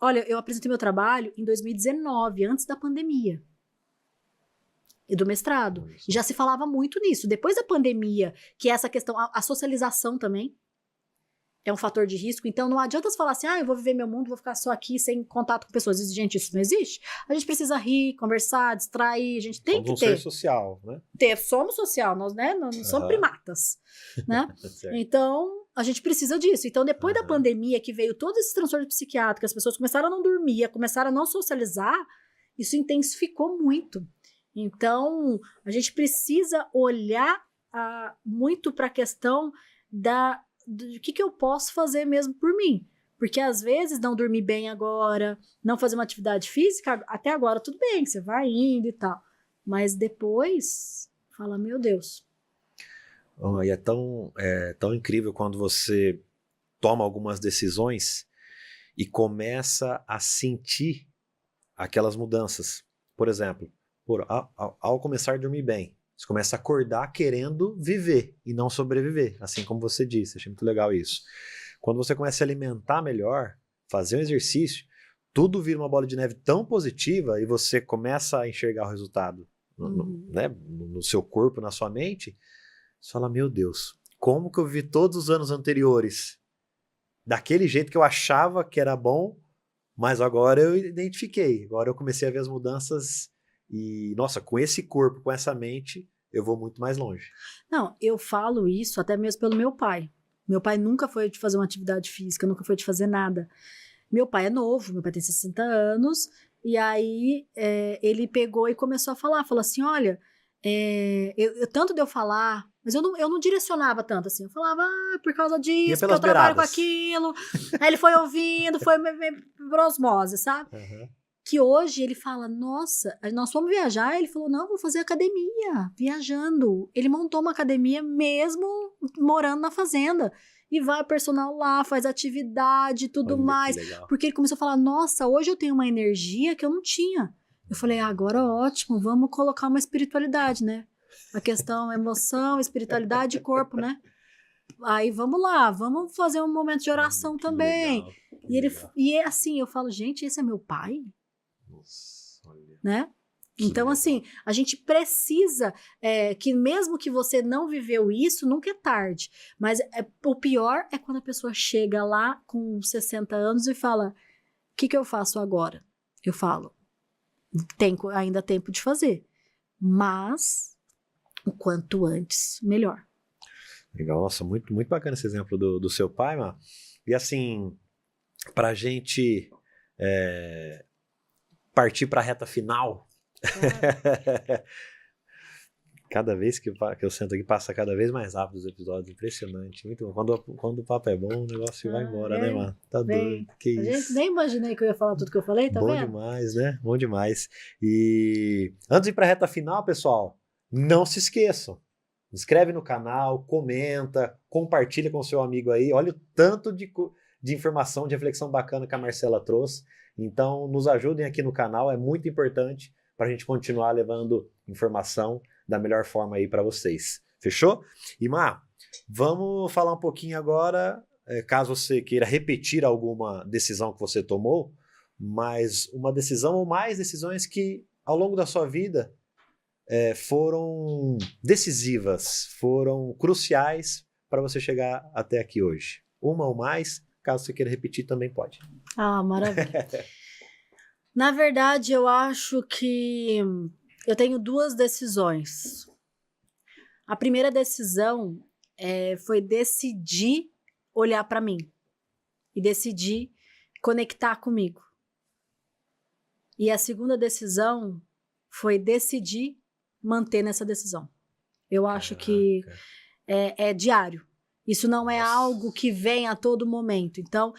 Olha, eu apresentei meu trabalho em 2019, antes da pandemia. E do mestrado. E já se falava muito nisso. Depois da pandemia, que é essa questão, a socialização também é um fator de risco. Então não adianta você falar assim, eu vou viver meu mundo, vou ficar só aqui sem contato com pessoas. Gente, isso não existe. A gente precisa rir, conversar, distrair, a gente tem que ter. Somos um ser social, né? Somos social, nós, né? Não somos primatas, né? Então, a gente precisa disso. Então, depois da pandemia, que veio todos esses transtornos psiquiátricos, as pessoas começaram a não dormir, começaram a não socializar, isso intensificou muito. Então, a gente precisa olhar muito para a questão do que eu posso fazer mesmo por mim. Porque, às vezes, não dormir bem agora, não fazer uma atividade física, até agora tudo bem, você vai indo e tal. Mas depois, fala, meu Deus. E é tão incrível quando você toma algumas decisões e começa a sentir aquelas mudanças. Por exemplo, ao começar a dormir bem, você começa a acordar querendo viver e não sobreviver, assim como você disse. Achei muito legal isso. Quando você começa a se alimentar melhor, fazer um exercício, tudo vira uma bola de neve tão positiva e você começa a enxergar o resultado no seu corpo, na sua mente. Você fala, meu Deus, como que eu vivi todos os anos anteriores daquele jeito que eu achava que era bom, mas agora eu identifiquei, agora eu comecei a ver as mudanças e, nossa, com esse corpo, com essa mente, eu vou muito mais longe. Não, eu falo isso até mesmo pelo meu pai. Meu pai nunca foi de fazer uma atividade física, nunca foi de fazer nada. Meu pai é novo, meu pai tem 60 anos, e aí ele pegou e começou a falar, falou assim, olha, tanto de eu falar, mas eu não direcionava tanto assim, eu falava, por causa disso, porque eu trabalho com aquilo, aí ele foi ouvindo, foi por osmose, sabe? Que hoje ele fala, nossa, nós fomos viajar, ele falou, não, vou fazer academia, viajando. Ele montou uma academia mesmo morando na fazenda. E vai personal lá, faz atividade, tudo mais. Porque ele começou a falar, nossa, hoje eu tenho uma energia que eu não tinha. Eu falei, agora ótimo, vamos colocar uma espiritualidade, né? A questão emoção, espiritualidade e corpo, né? Aí vamos lá, vamos fazer um momento de oração também. E assim, eu falo, gente, esse é meu pai? Nossa, olha. Né? Então, assim, a gente precisa que mesmo que você não viveu isso, nunca é tarde. Mas o pior é quando a pessoa chega lá com 60 anos e fala, o que eu faço agora? Eu falo, tem ainda tempo de fazer, mas o quanto antes, melhor. Legal, nossa, muito, muito bacana esse exemplo do seu pai, Má. E assim, pra gente partir para a reta final. Cada vez que eu sento aqui, passa cada vez mais rápido os episódios. Impressionante. Muito bom. Quando o papo é bom, o negócio vai embora, né, mano? Tá doido. Que isso. Gente, nem imaginei que eu ia falar tudo que eu falei, tá bom vendo? Bom demais, né? Bom demais. E antes de ir para a reta final, pessoal, não se esqueçam. Inscreve no canal, comenta, compartilha com o seu amigo aí. Olha o tanto de informação, de reflexão bacana que a Marcela trouxe. Então, nos ajudem aqui no canal, é muito importante para a gente continuar levando informação da melhor forma aí para vocês. Fechou? E Má, vamos falar um pouquinho agora, caso você queira repetir alguma decisão que você tomou, mas uma decisão ou mais decisões que ao longo da sua vida foram decisivas, foram cruciais para você chegar até aqui hoje. Uma ou mais, caso você queira repetir, também pode. Ah, maravilha. Na verdade, eu acho que eu tenho duas decisões. A primeira decisão foi decidir olhar para mim e decidir conectar comigo. E a segunda decisão foi decidir manter nessa decisão. Eu acho que é diário. Isso não é algo que vem a todo momento. Então,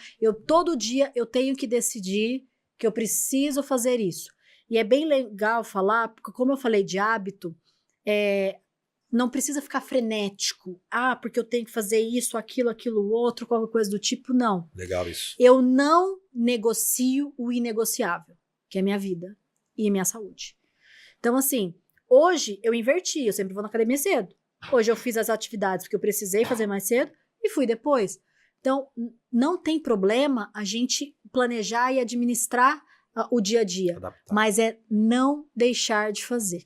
todo dia eu tenho que decidir que eu preciso fazer isso. E é bem legal falar, porque como eu falei de hábito, não precisa ficar frenético. Porque eu tenho que fazer isso, aquilo, outro, qualquer coisa do tipo, não. Legal isso. Eu não negocio o inegociável, que é minha vida e minha saúde. Então, assim, hoje eu inverti, eu sempre vou na academia cedo. Hoje eu fiz as atividades porque eu precisei fazer mais cedo e fui depois. Então, não tem problema a gente planejar e administrar o dia a dia, Adaptar. mas é não deixar de fazer.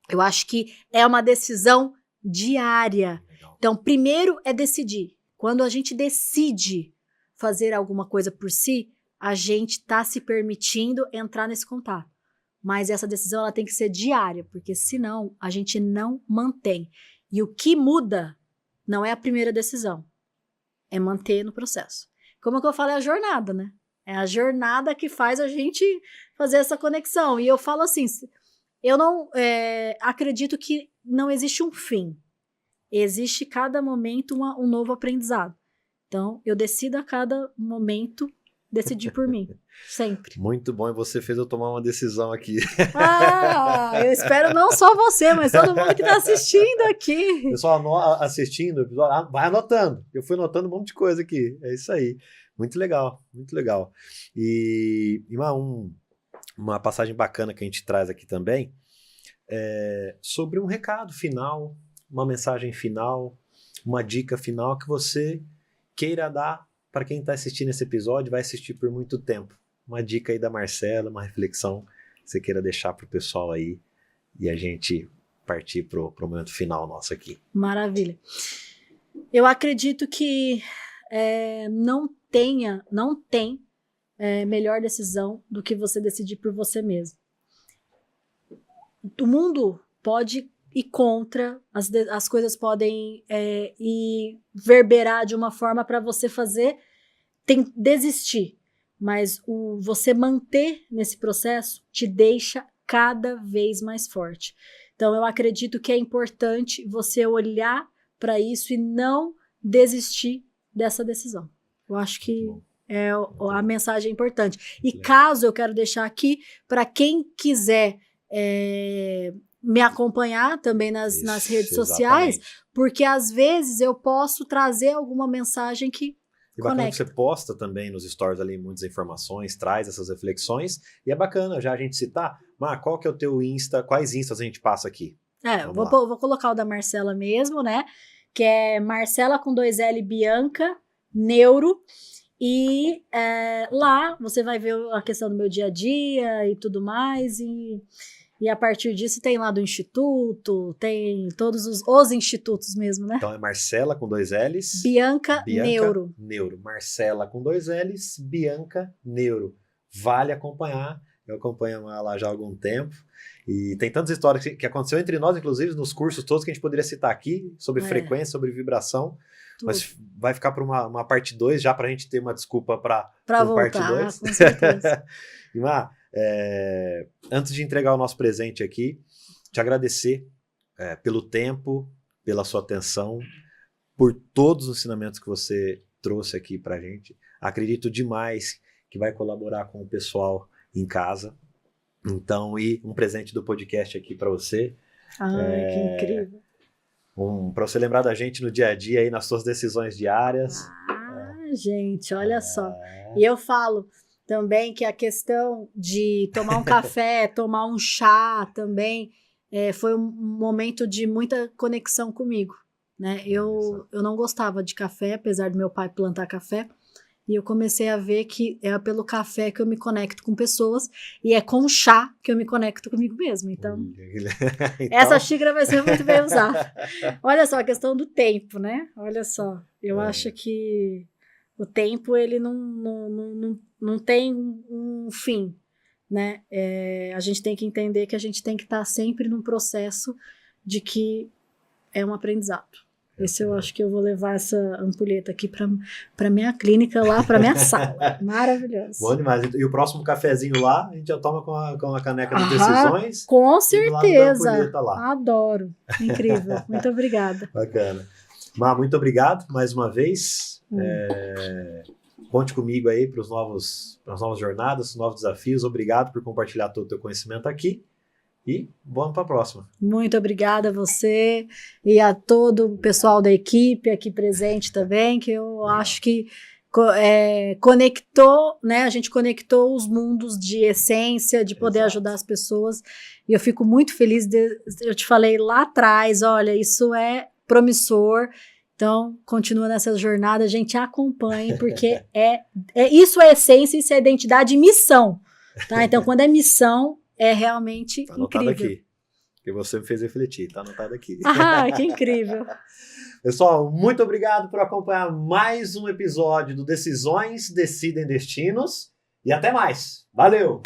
Eu acho que é uma decisão diária. Legal. Então, primeiro é decidir. Quando a gente decide fazer alguma coisa por si, a gente está se permitindo entrar nesse contato. Mas essa decisão ela tem que ser diária, porque senão a gente não mantém. E o que muda não é a primeira decisão, é manter no processo. Como que eu falo, é a jornada, né? É a jornada que faz a gente fazer essa conexão. E eu falo assim, eu não acredito que não existe um fim. Existe cada momento um novo aprendizado. Então, eu decido a cada momento decidir por mim, sempre. Muito bom, e você fez eu tomar uma decisão aqui. Eu espero não só você, mas todo mundo que está assistindo aqui. Pessoal assistindo o episódio, vai anotando. Eu fui anotando um monte de coisa aqui. É isso aí. Muito legal, muito legal. E uma passagem bacana que a gente traz aqui também é sobre um recado final, uma mensagem final, uma dica final que você queira dar para quem está assistindo esse episódio, vai assistir por muito tempo. Uma dica aí da Marcela, uma reflexão que você queira deixar para o pessoal aí e a gente partir para o momento final nosso aqui. Maravilha. Eu acredito que não tem melhor decisão do que você decidir por você mesmo. O mundo pode ir contra, as coisas podem ir verberar de uma forma para você desistir, mas você manter nesse processo te deixa cada vez mais forte. Então eu acredito que é importante você olhar para isso e não desistir dessa decisão. Eu acho que a mensagem é importante. E caso eu quero deixar aqui, para quem quiser me acompanhar também nas redes sociais, porque às vezes eu posso trazer alguma mensagem que e bacana que você posta também nos stories ali muitas informações, traz essas reflexões, e é bacana já a gente citar, qual que é o teu Insta, quais Instas a gente passa aqui? Vou colocar o da Marcela mesmo, né, que é Marcela com 2L Bianca, Neuro, e lá você vai ver a questão do meu dia a dia e tudo mais, e a partir disso tem lá do Instituto, tem todos os institutos mesmo, né? Então é Marcela com 2 L's. Bianca Neuro. Marcela com 2 L's, Bianca Neuro. Vale acompanhar. Eu acompanho ela já há algum tempo. E tem tantas histórias que aconteceu entre nós, inclusive nos cursos todos que a gente poderia citar aqui, sobre frequência, sobre vibração. Tudo. Mas vai ficar para uma parte 2, já para a gente ter uma desculpa para voltar, parte 2. Com certeza. Antes de entregar o nosso presente aqui, te agradecer pelo tempo, pela sua atenção, por todos os ensinamentos que você trouxe aqui pra gente. Acredito demais que vai colaborar com o pessoal em casa. Então, e um presente do podcast aqui para você. Que incrível. Para você lembrar da gente no dia a dia, aí, nas suas decisões diárias. Gente, olha só. E eu falo também que a questão de tomar um café, tomar um chá também, foi um momento de muita conexão comigo, né? Eu não gostava de café, apesar do meu pai plantar café, e eu comecei a ver que é pelo café que eu me conecto com pessoas, e é com o chá que eu me conecto comigo mesmo. Então, essa xícara vai ser muito bem usada. Olha só, a questão do tempo, né? Olha só, eu acho que o tempo, ele não tem um fim, né? A gente tem que entender que a gente tem que estar sempre num processo de que é um aprendizado. Esse eu acho que eu vou levar essa ampulheta aqui para minha clínica lá, para minha sala. Maravilhoso. Bom demais. E o próximo cafezinho lá, a gente já toma com a caneca de decisões. Com certeza. Lá. Adoro. Incrível. Muito obrigada. Bacana. Má, muito obrigado mais uma vez. Conte comigo aí para as novas jornadas, os novos desafios. Obrigado por compartilhar todo o teu conhecimento aqui. E vamos para a próxima. Muito obrigada a você e a todo o pessoal da equipe aqui presente também, que eu acho que conectou, né? A gente conectou os mundos de essência, de poder ajudar as pessoas. E eu fico muito feliz. Eu te falei lá atrás, olha, isso é promissor. Então, continua nessa jornada, a gente acompanha, porque isso é essência, isso é identidade e missão. Tá? Então, quando é missão, é realmente tá anotado incrível. Aqui, que você me fez refletir, tá anotado aqui. Ah, que incrível. Pessoal, muito obrigado por acompanhar mais um episódio do Decisões Decidem Destinos e até mais. Valeu!